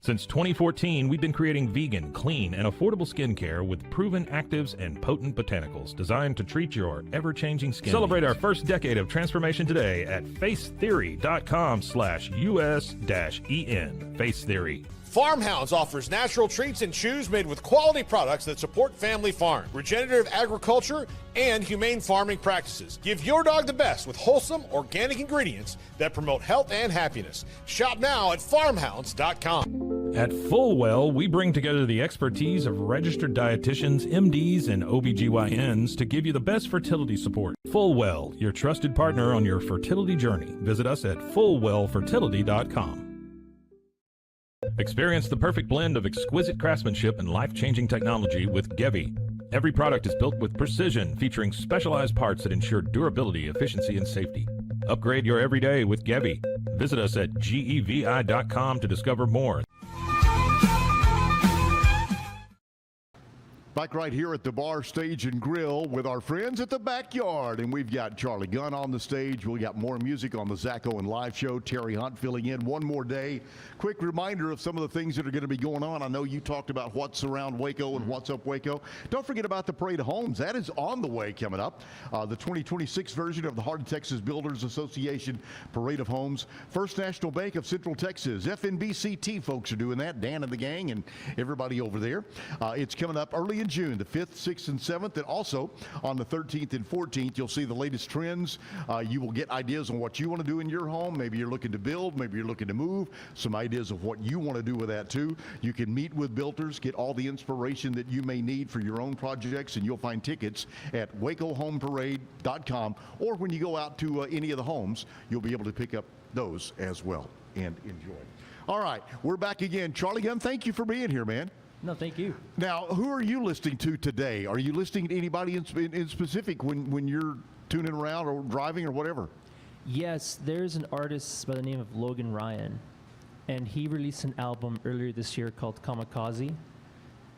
Since 2014, we've been creating vegan, clean, and affordable skincare with proven actives and potent botanicals designed to treat your ever-changing skin. Celebrate our first decade of transformation today at facetheory.com/US-EN. Face Theory. Farmhounds offers natural treats and chews made with quality products that support family farm, regenerative agriculture, and humane farming practices. Give your dog the best with wholesome, organic ingredients that promote health and happiness. Shop now at farmhounds.com. At Fullwell, we bring together the expertise of registered dietitians, MDs, and OBGYNs to give you the best fertility support. Fullwell, your trusted partner on your fertility journey. Visit us at fullwellfertility.com. Experience the perfect blend of exquisite craftsmanship and life-changing technology with Gevi. Every product is built with precision, featuring specialized parts that ensure durability, efficiency, and safety. Upgrade your everyday with Gevi. Visit us at gevi.com to discover more. Back right here at the Bar, Stage, and Grill with our friends at the Backyard. And we've got Charlie Gunn on the stage. We got more music on the Zack Owen live show. Terry Hunt filling in one more day. Quick reminder of some of the things that are going to be going on. I know you talked about what's around Waco and what's up Waco. Don't forget about the Parade of Homes. That is on the way coming up. The 2026 version of the Heart of Texas Builders Association Parade of Homes. First National Bank of Central Texas. FNBCT folks are doing that. Dan and the gang and everybody over there. It's coming up early in June, the 5th, 6th, and 7th, and also on the 13th and 14th, you'll see the latest trends. You will get ideas on what you want to do in your home. Maybe you're looking to build, maybe you're looking to move, some ideas of what you want to do with that too. You can meet with builders, get all the inspiration that you may need for your own projects, and you'll find tickets at wacohomeparade.com, or when you go out to any of the homes, you'll be able to pick up those as well and enjoy. All right, we're back again. Charlie Gunn, thank you for being here, man. No, thank you. Now, who are you listening to today? Are you listening to anybody in specific when you're tuning around or driving or whatever? Yes, there's an artist by the name of Logan Ryan, and he released an album earlier this year called Kamikaze.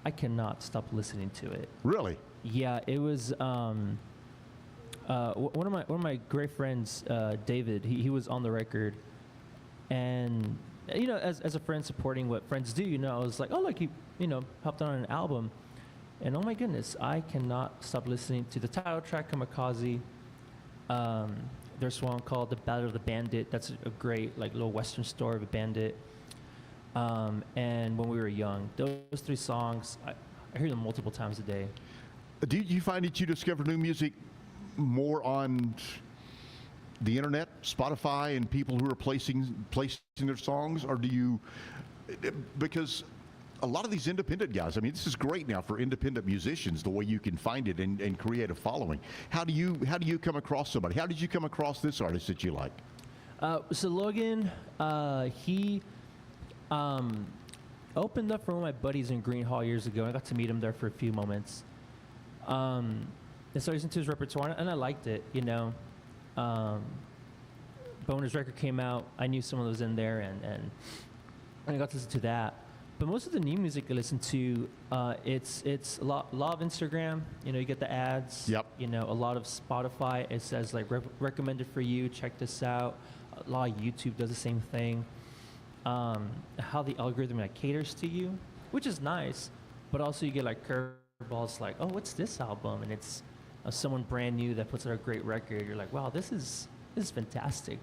I cannot stop listening to it. Really? Yeah, it was one of my great friends, David. He was on the record, and you know, as a friend supporting what friends do, you know, I was like, oh look, he helped on an album, and oh my goodness, I cannot stop listening to the title track Kamikaze. There's one called The Battle of the Bandit. That's a great like little western story of a bandit. And When We Were Young. Those three songs, I hear them multiple times a day. Do you find that you discover new music more on the internet, Spotify, and people who are placing their songs, or do you? Because a lot of these independent guys, I mean, this is great now for independent musicians, the way you can find it and create a following. How do you come across somebody? How did you come across this artist that you like? So Logan, he opened up for one of my buddies in Green Hall years ago. I got to meet him there for a few moments. And so I listened to his repertoire, and I liked it, you know. But when his record came out, I knew someone was in there, and I got to listen to that. But most of the new music I listen to, it's a lot of Instagram. You know, you get the ads. Yep. You know, a lot of Spotify. It says like recommended for you. Check this out. A lot of YouTube does the same thing. How the algorithm like caters to you, which is nice. But also you get like curveballs like, oh, what's this album? And it's someone brand new that puts out a great record. You're like, wow, this is fantastic.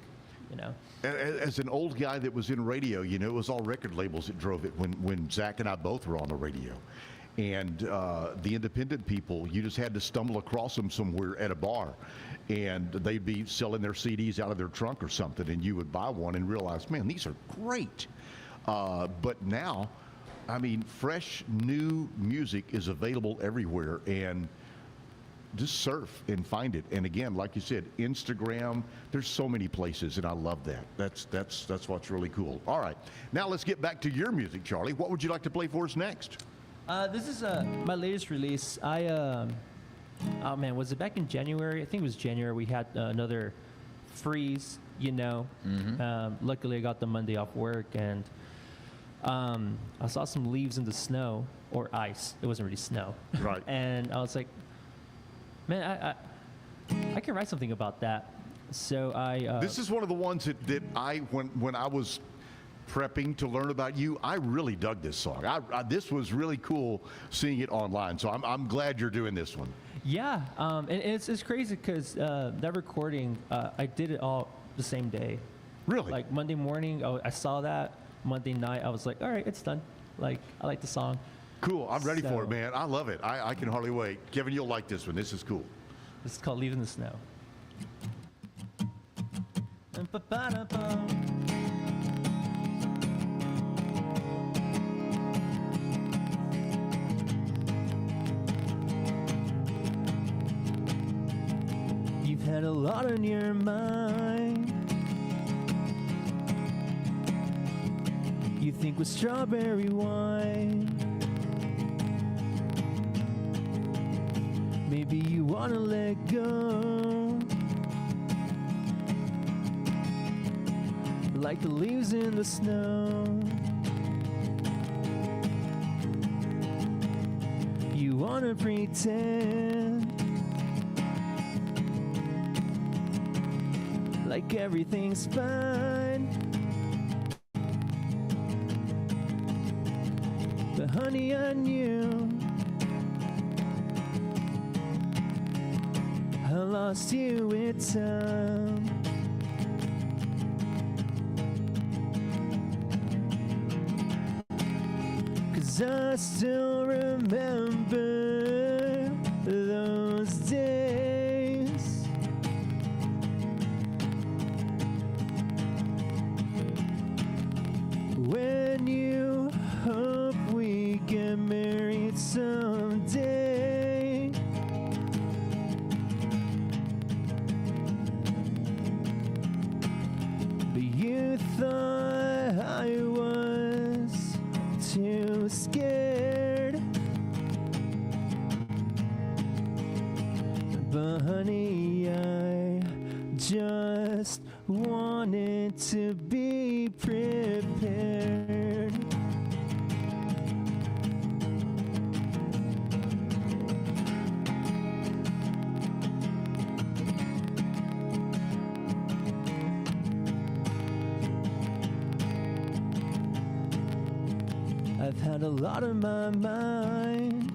You know, as an old guy that was in radio, you know, it was all record labels that drove it when Zach and I both were on the radio. And the independent people, you just had to stumble across them somewhere at a bar, and they'd be selling their CDs out of their trunk or something, and you would buy one and realize, man, these are great. But now, I mean, fresh, new music is available everywhere, and just surf and find it. And again, like you said, Instagram, there's so many places, and I love that. That's what's really cool. All right, now let's get back to your music, Charlie. What would you like to play for us next? This is my latest release. Oh man, was it back in January? I think it was January. We had another freeze, you know. Mm-hmm. Luckily, I got the Monday off work, and I saw some leaves in the snow, or ice. It wasn't really snow. Right. And I was like, man, I can write something about that. So I. This is one of the ones that I, when I was prepping to learn about you, I really dug this song. This was really cool seeing it online. So I'm glad you're doing this one. Yeah, and it's crazy because that recording, I did it all the same day. Really? Like Monday morning, I saw that. Monday night, I was like, all right, it's done. Like, I like the song. Cool. I'm ready for it, man. I love it. I can hardly wait. Kevin, you'll like this one. This is cool. This is called Leave in the Snow. You've had a lot on your mind. You think with strawberry wine. Maybe you wanna let go, like the leaves in the snow. You wanna pretend like everything's fine, but honey, I knew I lost you with time. Cause I still remember those days. When you hope we get married someday. But you thought I was too scared. But honey, I just wanted to be prepared. I've had a lot on my mind.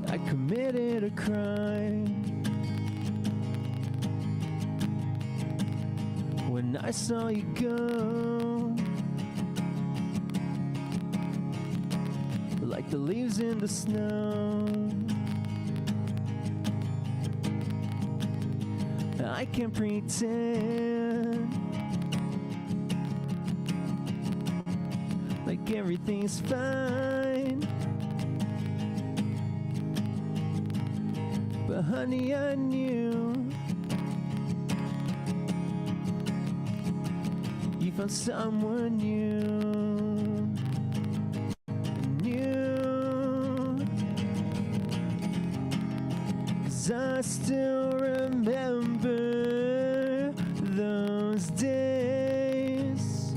I committed a crime when I saw you go, like the leaves in the snow. I can pretend like everything's fine, but honey, I knew you found someone new. 'Cause I still remember those days.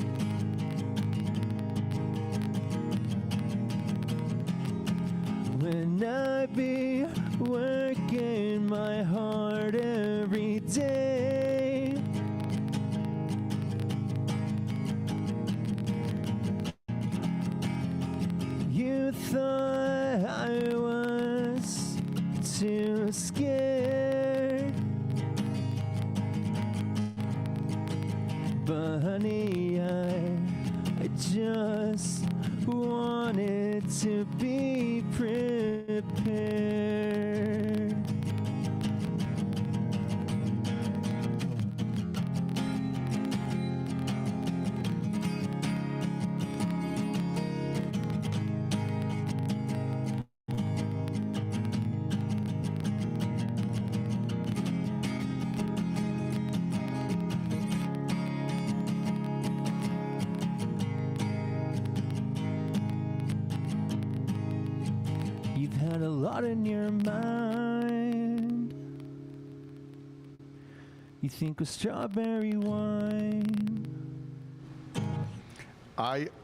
When I'd be working my heart every day. You thought I was too scared. But honey, I just wanted to be prepared. You've had a lot in your mind. You think of strawberry wine.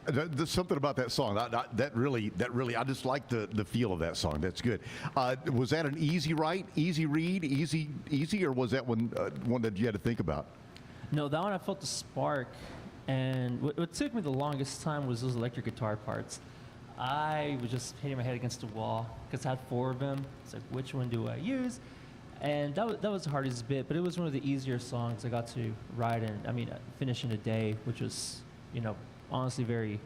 There's something about that song that really, I just like the feel of that song. That's good. Was that an easy write, easy read, easy, or was that one that you had to think about? No, that one I felt the spark, and what took me the longest time was those electric guitar parts. I was just hitting my head against the wall because I had 4 of them. It's like, which one do I use? And that was the hardest bit, but it was one of the easier songs I got to write and finish in a day, which was, honestly very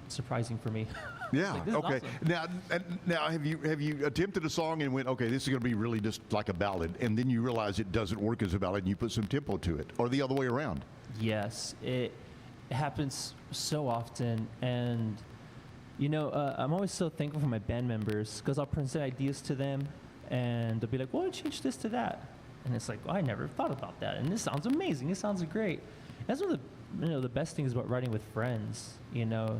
surprising for me. Yeah. Like, this is Okay. awesome. Now, have you attempted a song and went, okay, this is going to be really just like a ballad, and then you realize it doesn't work as a ballad, and you put some tempo to it, or the other way around? Yes, it happens so often, and I'm always so thankful for my band members because I'll present ideas to them, and they'll be like, "Why don't you change this to that?" And it's like, I never thought about that, and this sounds amazing. This sounds great. That's one of the best things about riding with friends. You know,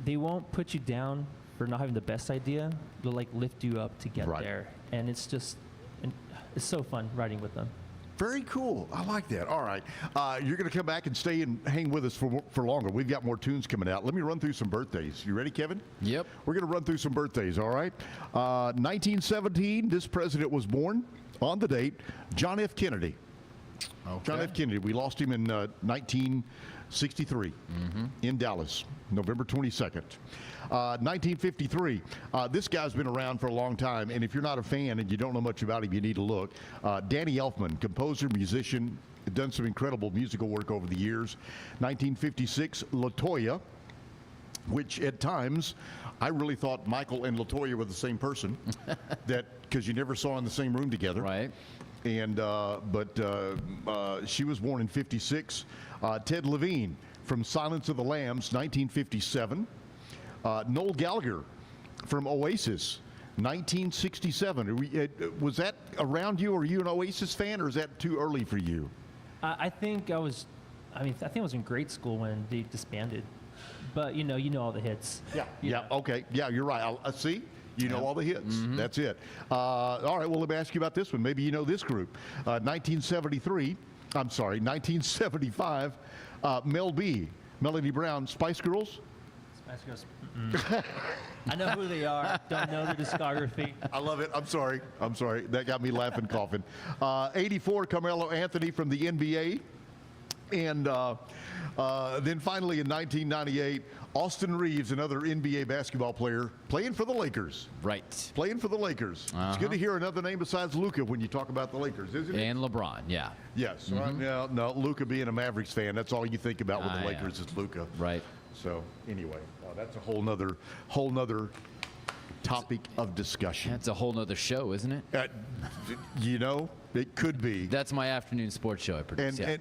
they won't put you down for not having the best idea. They'll like lift you up to get there, and it's so fun riding with them. Very cool. I like that. All right. You're going to come back and stay and hang with us for longer. We've got more tunes coming out. Let me run through some birthdays. You ready, Kevin? Yep. We're going to run through some birthdays, all right? 1917, this president was born on the date, John F. Kennedy. Okay. John F. Kennedy. We lost him in 1963 in Dallas, November 22nd. 1953. This guy's been around for a long time, and if you're not a fan and you don't know much about him, you need to look. Danny Elfman, composer, musician, done some incredible musical work over the years. 1956, LaToya, which at times I really thought Michael and LaToya were the same person, because you never saw in the same room together. Right. And but she was born in 56. Ted Levine from Silence of the Lambs, 1957. Noel Gallagher from Oasis, 1967. Was that around you? Are you an Oasis fan, or is that too early for you? I think I was in grade school when they disbanded. But you know all the hits. Yeah. Okay. Yeah, you're right. See. You know all the hits. That's it. All right, well, let me ask you about this one. Maybe you know this group. 1975, Mel B, Melody Brown, Spice Girls. Spice Girls. I know who they are. Don't know their discography. I love it. I'm sorry. That got me laughing, coughing. 84, Carmelo Anthony from the NBA. And then finally in 1998, Austin Reeves, another NBA basketball player, playing for the Lakers. Right. Playing for the Lakers. It's good to hear another name besides Luka when you talk about the Lakers, isn't it? And LeBron, yeah. Yes. Right. No, Luka being a Mavericks fan, that's all you think about with the Lakers is Luka. Right. So anyway, that's a whole nother topic of discussion. That's a whole nother show, isn't it? You know, it could be. That's my afternoon sports show I produce. And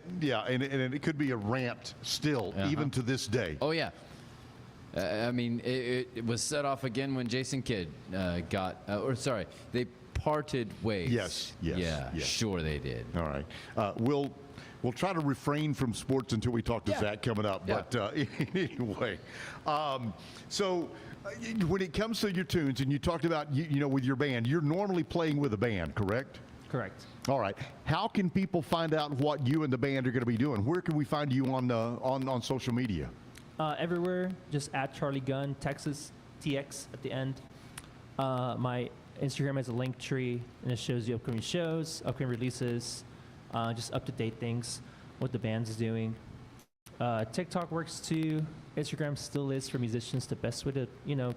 it could be a rant still, even to this day. Oh, yeah. I mean, it was set off again when Jason Kidd they parted ways. Yes. Yeah, sure they did. All right. We'll try to refrain from sports until we talk to Zach coming up. Yeah. But anyway, so when it comes to your tunes, and you talked about, with your band, you're normally playing with a band, correct? Correct. All right. How can people find out what you and the band are going to be doing? Where can we find you on social media? Everywhere, just at Charlie Gunn, Texas, TX at the end. My Instagram has a link tree, and it shows you upcoming shows, upcoming releases, just up-to-date things, what the band's doing. TikTok works too. Instagram still is for musicians the best way to,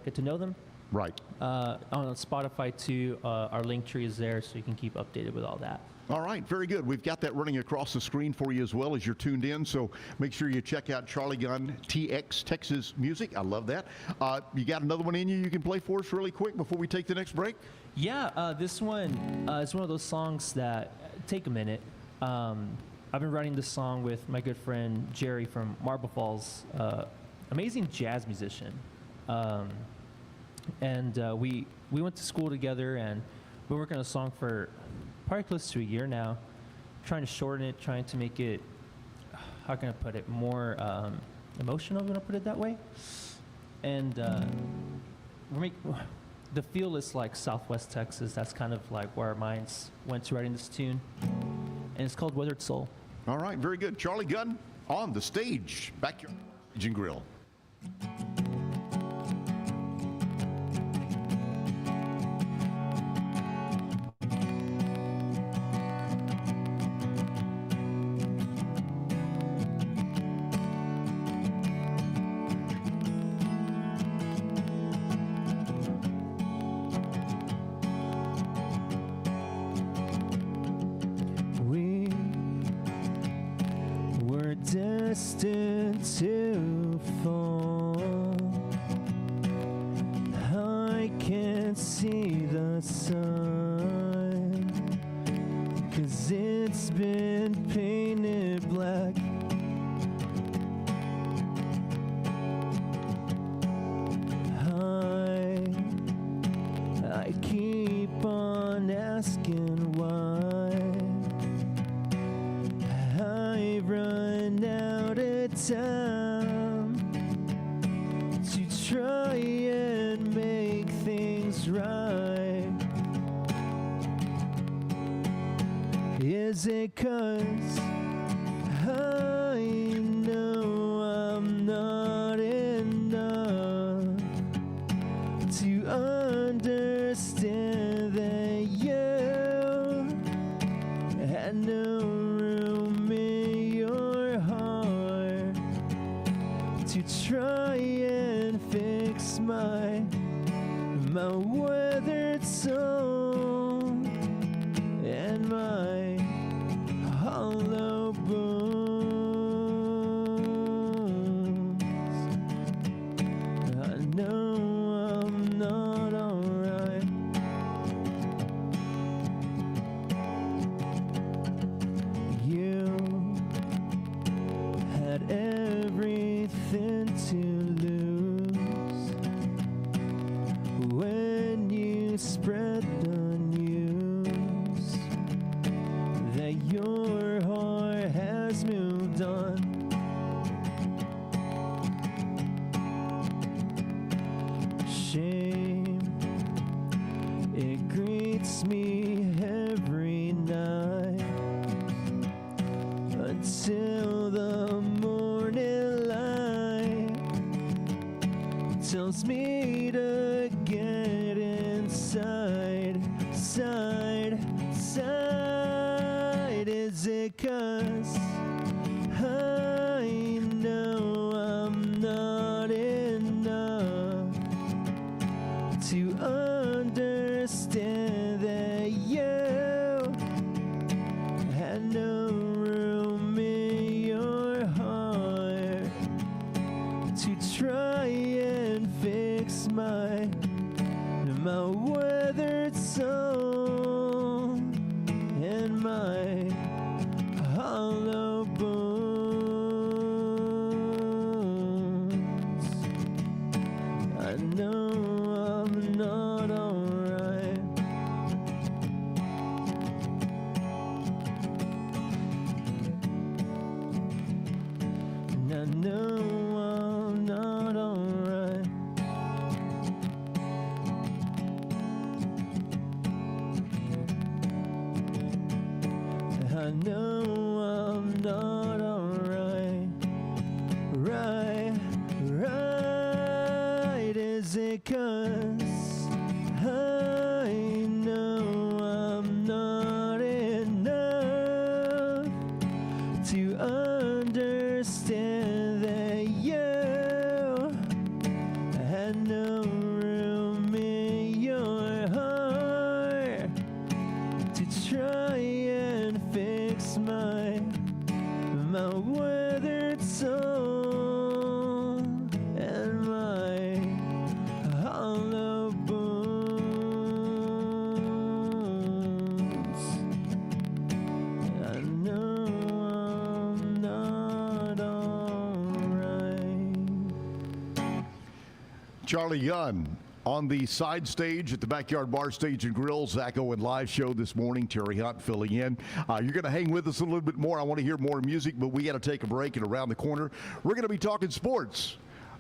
get to know them. Right. On Spotify too, our link tree is there, so you can keep updated with all that. All right, very good. We've got that running across the screen for you as well as you're tuned in, so make sure you check out Charlie Gunn, TX, Texas Music. I love that. You got another one in you can play for us really quick before we take the next break? Yeah, this one is one of those songs that take a minute. I've been writing this song with my good friend Jerry from Marble Falls, amazing jazz musician. And we went to school together, and we're working on a song for probably close to a year now, trying to shorten it, trying to make it, how can I put it, more emotional, I'm going to put it that way. And the feel is like Southwest Texas. That's kind of like where our minds went to writing this tune. And it's called Weathered Soul. All right, very good. Charlie Gunn on the stage, Backyard and Grill. Destined to fall. I can't see the sun, 'cause it's been painted black. I keep on asking why. time to try and make things right. Is it 'cause I know I'm not enough to understand that you had no room in your heart to try and fix my weathered soul and my hollow bones? I know I'm not alright. You had everything to lose when you spread the news that your heart has moved on. Shame, it greets me every night until the morning light tells me to get inside, side. Is it 'cause I know I'm not enough to understand that you had no room in your heart to try and fix my weathered soul and my hollow bones? I know I'm not alright. And I know I'm not alright. I know I'm not alright. Right. Is it 'cause I know I'm not enough to understand that you had no room in your heart to try and fix my weathered soul and my hollow bones? I know I'm not alright. Charlie Gunn on the side stage at the Backyard Bar Stage and Grill. Zack Owen live show this morning. Terry Hunt filling in. You're going to hang with us a little bit more. I want to hear more music, but we got to take a break. And around the corner, we're going to be talking sports.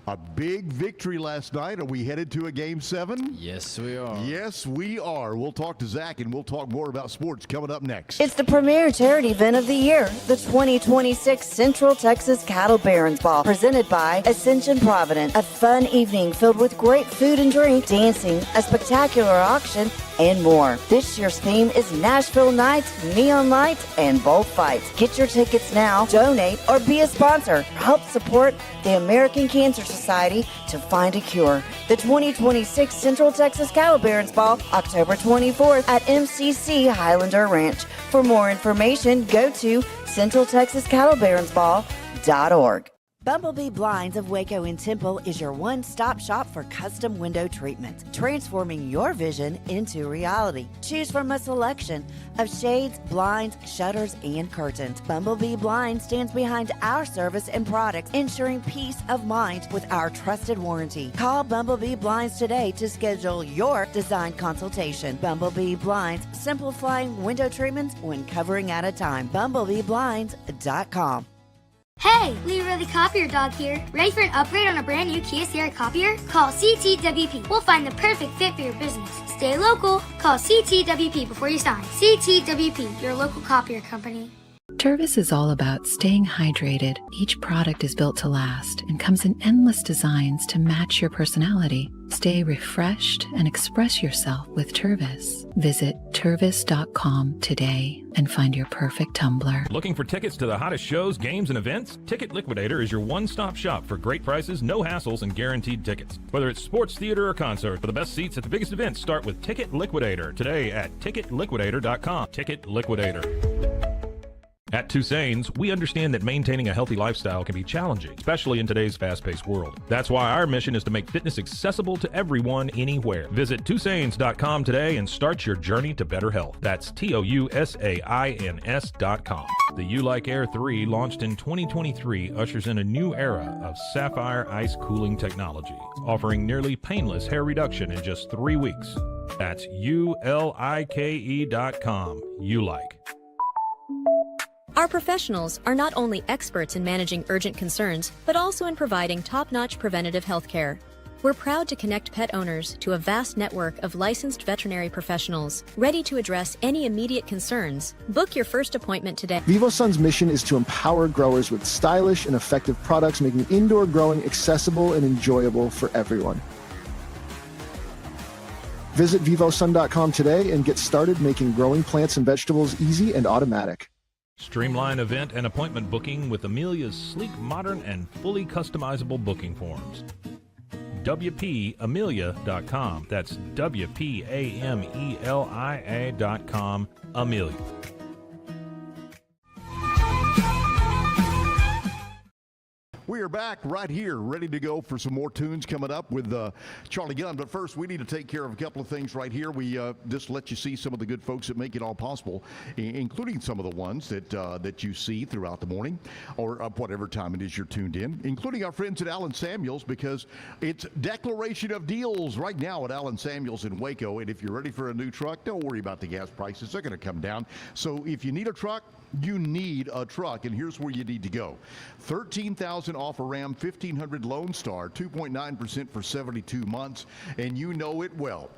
A big victory last night. Are we headed to a Game 7? Yes, we are. Yes, we are. We'll talk to Zach, and we'll talk more about sports coming up next. It's the premier charity event of the year, the 2026 Central Texas Cattle Barons Ball, presented by Ascension Provident. A fun evening filled with great food and drink, dancing, a spectacular auction, and more. This year's theme is Nashville Nights, Neon Lights, and Bullfights. Get your tickets now, donate, or be a sponsor. Help support the American Cancer Society to find a cure. The 2026 Central Texas Cattle Barons Ball, October 24th at MCC Highlander Ranch. For more information, go to centraltexascattlebaronsball.org. Bumblebee Blinds of Waco and Temple is your one-stop shop for custom window treatments, transforming your vision into reality. Choose from a selection of shades, blinds, shutters, and curtains. Bumblebee Blinds stands behind our service and products, ensuring peace of mind with our trusted warranty. Call Bumblebee Blinds today to schedule your design consultation. Bumblebee Blinds, simplifying window treatments one covering at a time. BumblebeeBlinds.com. Hey, Lee Ridley Copier Dog here. Ready for an upgrade on a brand new Kia Sierra copier? Call CTWP. We'll find the perfect fit for your business. Stay local. Call CTWP before you sign. CTWP, your local copier company. Tervis is all about staying hydrated. Each product is built to last and comes in endless designs to match your personality. Stay refreshed and express yourself with Tervis. Visit tervis.com today and find your perfect tumbler. Looking for tickets to the hottest shows, games, and events? Ticket Liquidator is your one-stop shop for great prices, no hassles, and guaranteed tickets. Whether it's sports, theater, or concert, for the best seats at the biggest events, start with Ticket Liquidator today at ticketliquidator.com. Ticket Liquidator. At Tusain's, we understand that maintaining a healthy lifestyle can be challenging, especially in today's fast-paced world. That's why our mission is to make fitness accessible to everyone, anywhere. Visit Tusains.com today and start your journey to better health. That's TOUSAINS.com. The U-Like Air 3, launched in 2023, ushers in a new era of sapphire ice cooling technology, offering nearly painless hair reduction in just 3 weeks. That's ULIKE.com. U-Like. Our professionals are not only experts in managing urgent concerns, but also in providing top-notch preventative health care. We're proud to connect pet owners to a vast network of licensed veterinary professionals, ready to address any immediate concerns. Book your first appointment today. VivoSun's mission is to empower growers with stylish and effective products, making indoor growing accessible and enjoyable for everyone. Visit VivoSun.com today and get started making growing plants and vegetables easy and automatic. Streamline event and appointment booking with Amelia's sleek, modern, and fully customizable booking forms. WPAmelia.com. That's WPAMELIA.com. Amelia. We are back right here, ready to go for some more tunes coming up with Charlie Gunn. But first, we need to take care of a couple of things right here. We just let you see some of the good folks that make it all possible, including some of the ones that you see throughout the morning or whatever time it is you're tuned in, including our friends at Allen Samuels, because it's Declaration of Deals right now at Allen Samuels in Waco. And if you're ready for a new truck, don't worry about the gas prices. They're going to come down. So if you need a truck, you need a truck, and here's where you need to go. $13,000 off a Ram 1500 Lone Star, 2.9% for 72 months, and you know it well.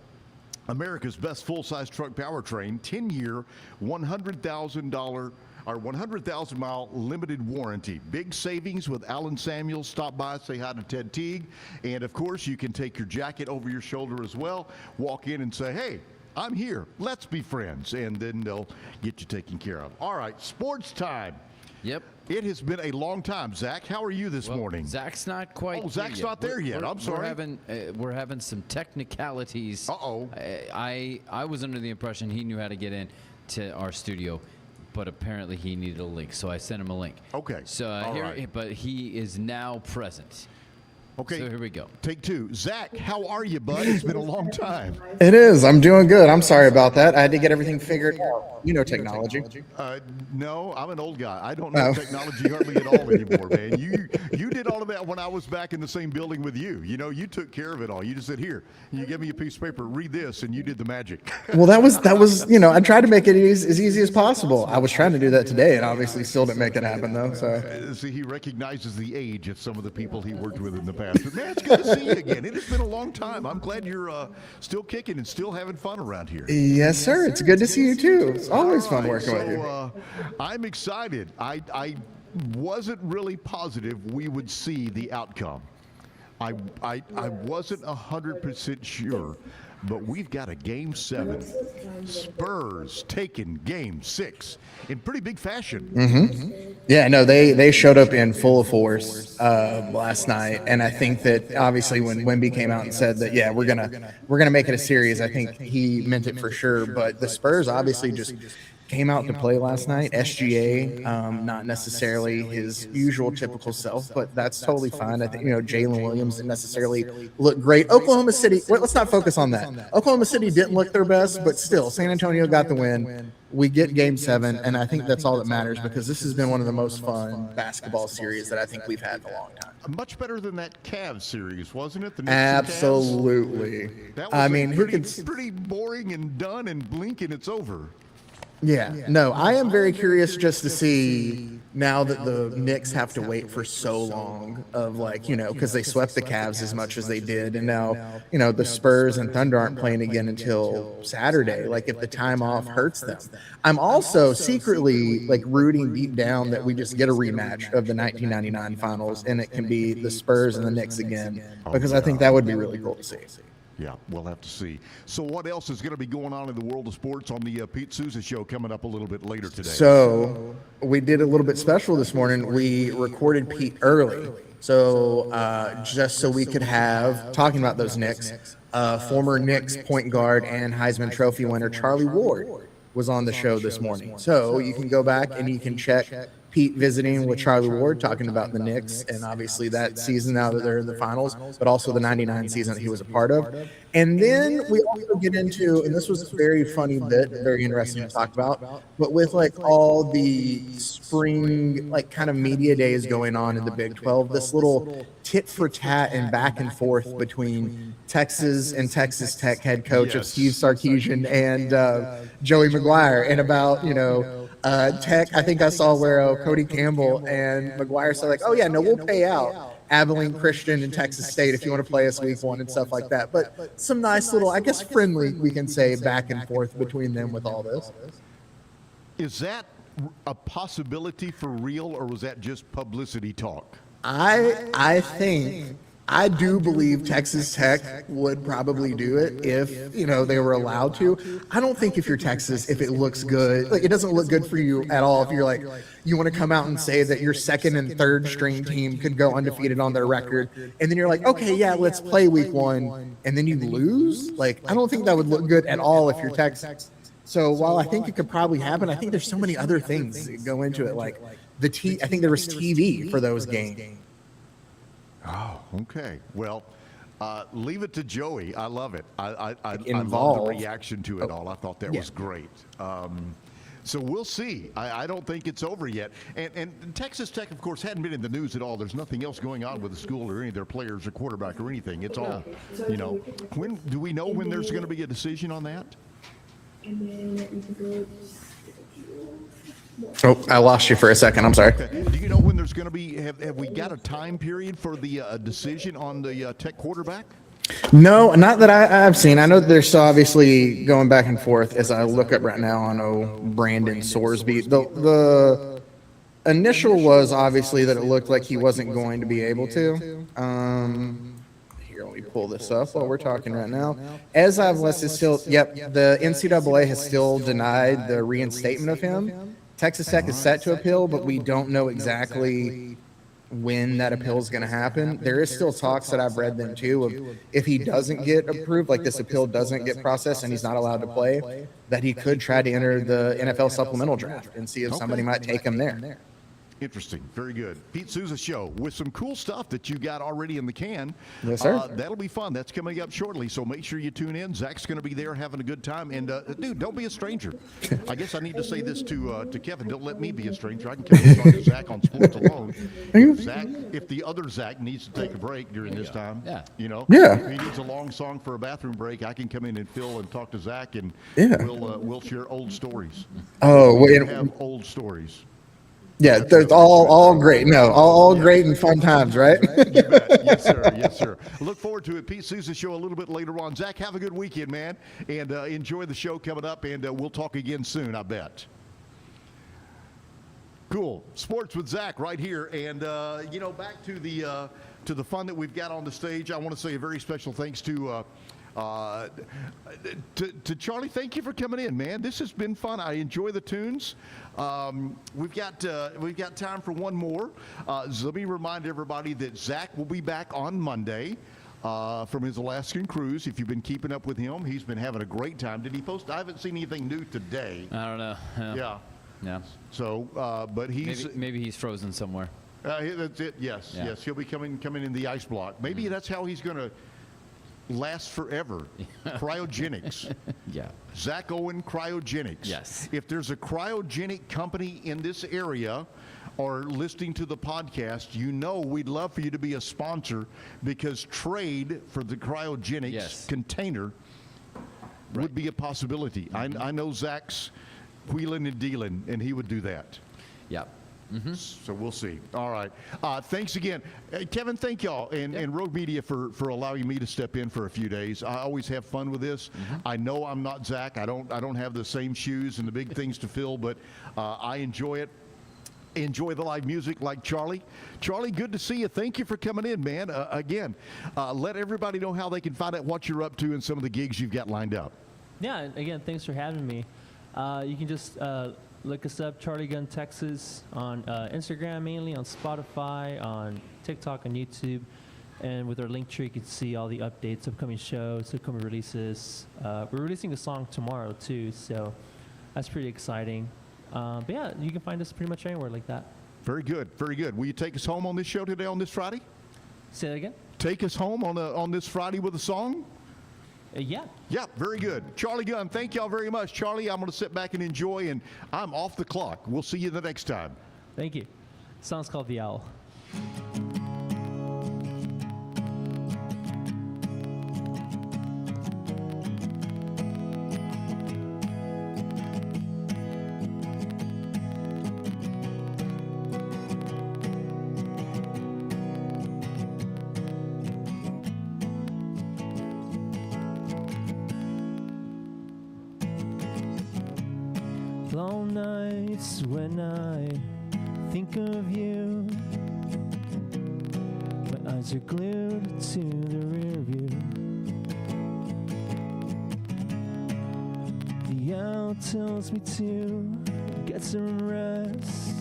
America's best full-size truck powertrain, 10-year, $100,000 or 100,000-mile limited warranty. Big savings with Allen Samuels. Stop by, say hi to Ted Teague, and of course, you can take your jacket over your shoulder as well. Walk in and say, hey, I'm here. Let's be friends. And then they'll get you taken care of. All right, sports time. Yep. It has been a long time. Zach, how are you this morning? Zach's not quite. Oh, Zach's not there yet. I'm sorry. We're having some technicalities. Uh-oh. I was under the impression he knew how to get in to our studio, but apparently he needed a link, so I sent him a link. Okay. So but he is now present. Okay. So here we go. Take two. Zach, how are you, bud? It's been a long time. It is. I'm doing good. I'm sorry about that. I had to get everything figured out. You know technology. No, I'm an old guy. I don't know technology hardly at all anymore, man. You did all of that when I was back in the same building with you. You know, you took care of it all. You just said, here, you give me a piece of paper, read this, and you did the magic. Well, that was I tried to make it as easy as possible. I was trying to do that today, and obviously still didn't make it happen, though. So see, he recognizes the age of some of the people he worked with in the past. But man, it's good to see you again. It has been a long time. I'm glad you're still kicking and still having fun around here. Yes, sir. It's good to see you too. It's always fun working with you. I'm excited. I wasn't really positive we would see the outcome. I wasn't 100% sure, but we've got a Game 7. Spurs taking Game 6 in pretty big fashion. Mm-hmm. Yeah, no, they showed up in full force last night, and I think that obviously when Wemby came out and said that, yeah, we're gonna make it a series, I think he meant it for sure. But the Spurs obviously just came out to play last night. SGA, not necessarily his usual typical self, but that's totally fine. I think, Jalen Williams didn't necessarily look great. Oklahoma City, let's not focus on that. Oklahoma City didn't look their best, but still, San Antonio got the win. We get Game 7, and I think that's all that matters, because this has been one of the most fun basketball series that I think we've had in a long time. Much better than that Cavs series, wasn't it? Absolutely. That was pretty boring and done and blink and it's over. Yeah, no, I am very curious just to see now that the Knicks have to wait for so long of like, you know, because they swept the Cavs as much as they did. And now, you know, the Spurs and Thunder aren't playing again until Saturday. Like if the time off hurts them. I'm also secretly like rooting deep down that we just get a rematch of the 1999 finals and it can be the Spurs and the Knicks again, because I think that would be really cool to see. Yeah, we'll have to see. So what else is going to be going on in the world of sports on the Pete Souza Show coming up a little bit later today? So we did a little bit special this morning. We recorded Pete early. So just so we could have, talking about those Knicks, former Knicks point guard and Heisman Trophy winner Charlie Ward was on the show this morning. So you can go back and you can check Pete visiting with Charlie Ward, talking about the Knicks and obviously that season now that they're in the finals, but also the 99 season that he was a part of. And then we also get into, and this was a very funny bit, very interesting to talk about, but with like all the spring, like kind of media days going on in the Big 12, this little tit for tat and back and forth between Texas and Texas Tech head coach of Steve Sarkisian and Joey McGuire, and about, you know, Tech, I think I saw where Cody Campbell and McGuire said like, oh yeah, no, we'll pay out Abilene Christian and Texas State if you want to play us week 1 and stuff like that. But some nice little, I guess, friendly, we can say, back and forth between them with all this. Is that a possibility for real, or was that just publicity talk? I do believe Texas Tech would probably do it if, you know, they were allowed to. I don't think if you're Texas, if it looks good, like it doesn't look good for you at all. If you're like, you want to come out and say that your second and third string team could go undefeated on their record, and then you're like, okay, yeah, let's play week 1, and then you lose. Like, I don't think that would look good at all if you're Texas. So while I think it could probably happen, I think there's so many other things that go into it. Like I think there was TV for those games. Oh, okay. Well, leave it to Joey. I love it. I love the reaction to it all. I thought that was great. So we'll see. I don't think it's over yet. And Texas Tech, of course, hadn't been in the news at all. There's nothing else going on with the school or any of their players or quarterback or anything. It's all, you know. When do we know when there's going to be a decision on that? Oh, I lost you for a second. I'm sorry. Okay. Do you know when there's going to be, have we got a time period for the decision on the Tech quarterback? No, not that I've seen. I know that they're still obviously going back and forth as I look up right now on Brandon Sorsby. The initial was obviously that it looked like he wasn't going to be able to. Here, let me pull this up while we're talking right now. As I've listed, still, yep, the NCAA has still denied the reinstatement of him. Texas Tech is set to appeal, but we don't know exactly when that appeal is going to happen. There is still talks that I've read them too of if he doesn't get approved, like this appeal doesn't get processed and he's not allowed to play, that he could try to enter the NFL supplemental draft and see if somebody might take him there. Interesting. Very good. Pete Souza Show with some cool stuff that you got already in the can. Yes, sir. That'll be fun. That's coming up shortly, so make sure you tune in. Zach's going to be there having a good time. And, dude, don't be a stranger. I guess I need to say this to Kevin. Don't let me be a stranger. I can come and talk to Zach on Sports Alone. If the other Zach needs to take a break during this time, you know, if he needs a long song for a bathroom break, I can come in and fill and talk to Zach, and we'll share old stories. Oh, we have old stories. Yeah, they're all great. No, all great and fun times, right? You bet. Yes, sir. Yes, sir. Look forward to it. Pete Souza Show a little bit later on. Zach, have a good weekend, man, and enjoy the show coming up, and we'll talk again soon, I bet. Cool. Sports with Zach right here, and you know, back to the fun that we've got on the stage. I want to say a very special thanks to Charlie. Thank you for coming in, man. This has been fun. I enjoy the tunes. We've got time for one more. So let me remind everybody that Zach will be back on Monday from his Alaskan cruise. If you've been keeping up with him, he's been having a great time. Did he post? I haven't seen anything new today. I don't know. Yeah. So, but maybe he's frozen somewhere. That's it. Yes. Yeah. Yes. He'll be coming in the ice block. Maybe that's how he's going to last forever. Cryogenics. Yeah. Zack Owen Cryogenics. Yes. If there's a cryogenic company in this area or listening to the podcast, you know we'd love for you to be a sponsor, because trade for the cryogenics container would be a possibility. I know Zach's wheeling and dealing, and he would do that. Yeah. So we'll see. All right. Thanks again. Kevin, thank y'all and Rogue Media for allowing me to step in for a few days. I always have fun with this. I know I'm not Zach. I don't have the same shoes and the big things to fill, but I enjoy it. Enjoy the live music like Charlie. Charlie, good to see you. Thank you for coming in, man. Again, let everybody know how they can find out what you're up to and some of the gigs you've got lined up. Yeah, again, thanks for having me. You can just look us up, Charlie Gunn, Texas, on Instagram mainly, on Spotify, on TikTok, on YouTube. And with our link tree, you can see all the updates, upcoming shows, upcoming releases. We're releasing a song tomorrow, too, so that's pretty exciting. But yeah, you can find us pretty much anywhere like that. Very good, very good. Will you take us home on this show today, on this Friday? Say that again? Take us home on this Friday with a song? Yeah. Yeah, very good. Charlie Gunn, thank y'all very much. Charlie, I'm going to sit back and enjoy, and I'm off the clock. We'll see you the next time. Thank you. Song's called The Owl. Long nights when I think of you, my eyes are glued to the rear view. The owl tells me to get some rest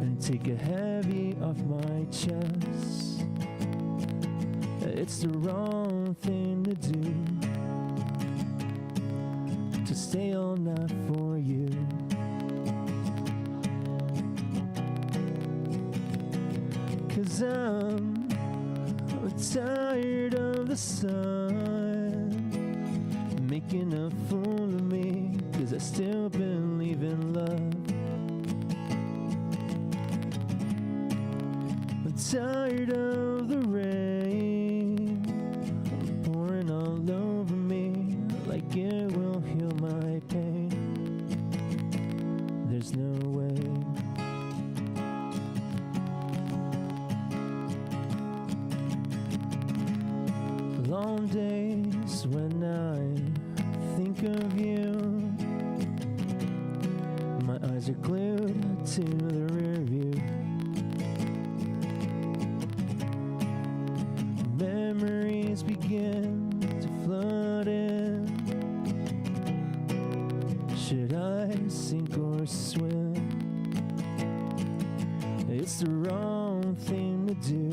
and take a heavy off my chest. It's the wrong thing to do, to stay all night for you. Cause I'm tired of the sun making a fool of me, cause I still believe in love. I'm tired of the rain pouring all over me like it will heal my pain. There's no way. Long days when I think of you, my eyes are glued to the rear view. Memories begin to flood in. Should I sink or swim? It's the wrong thing to do,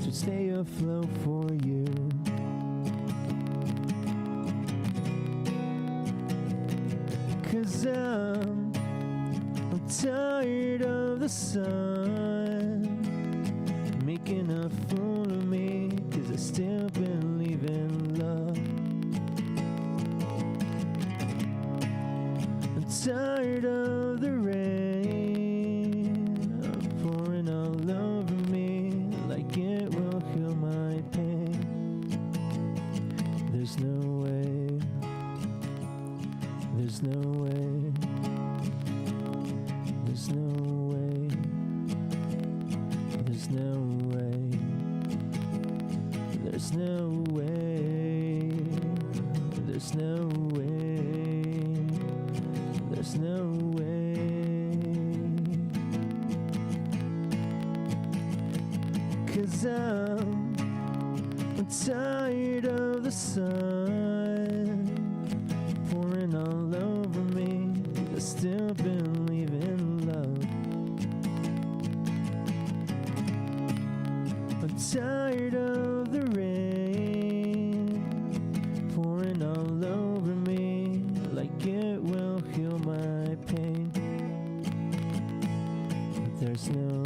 to stay afloat for you. Cause I'm tired of the sun making a fool of me, cause I still believe in love. I'm tired of the rain pouring all over me like it will heal my pain. There's no way. There's no way. There's no way. There's no way. There's no way. There's no way. There's no way. Cause I'm tired of the sun pouring all over me. I still believe in love. I'm tired of the rain pouring all over me like it will heal my pain. But there's no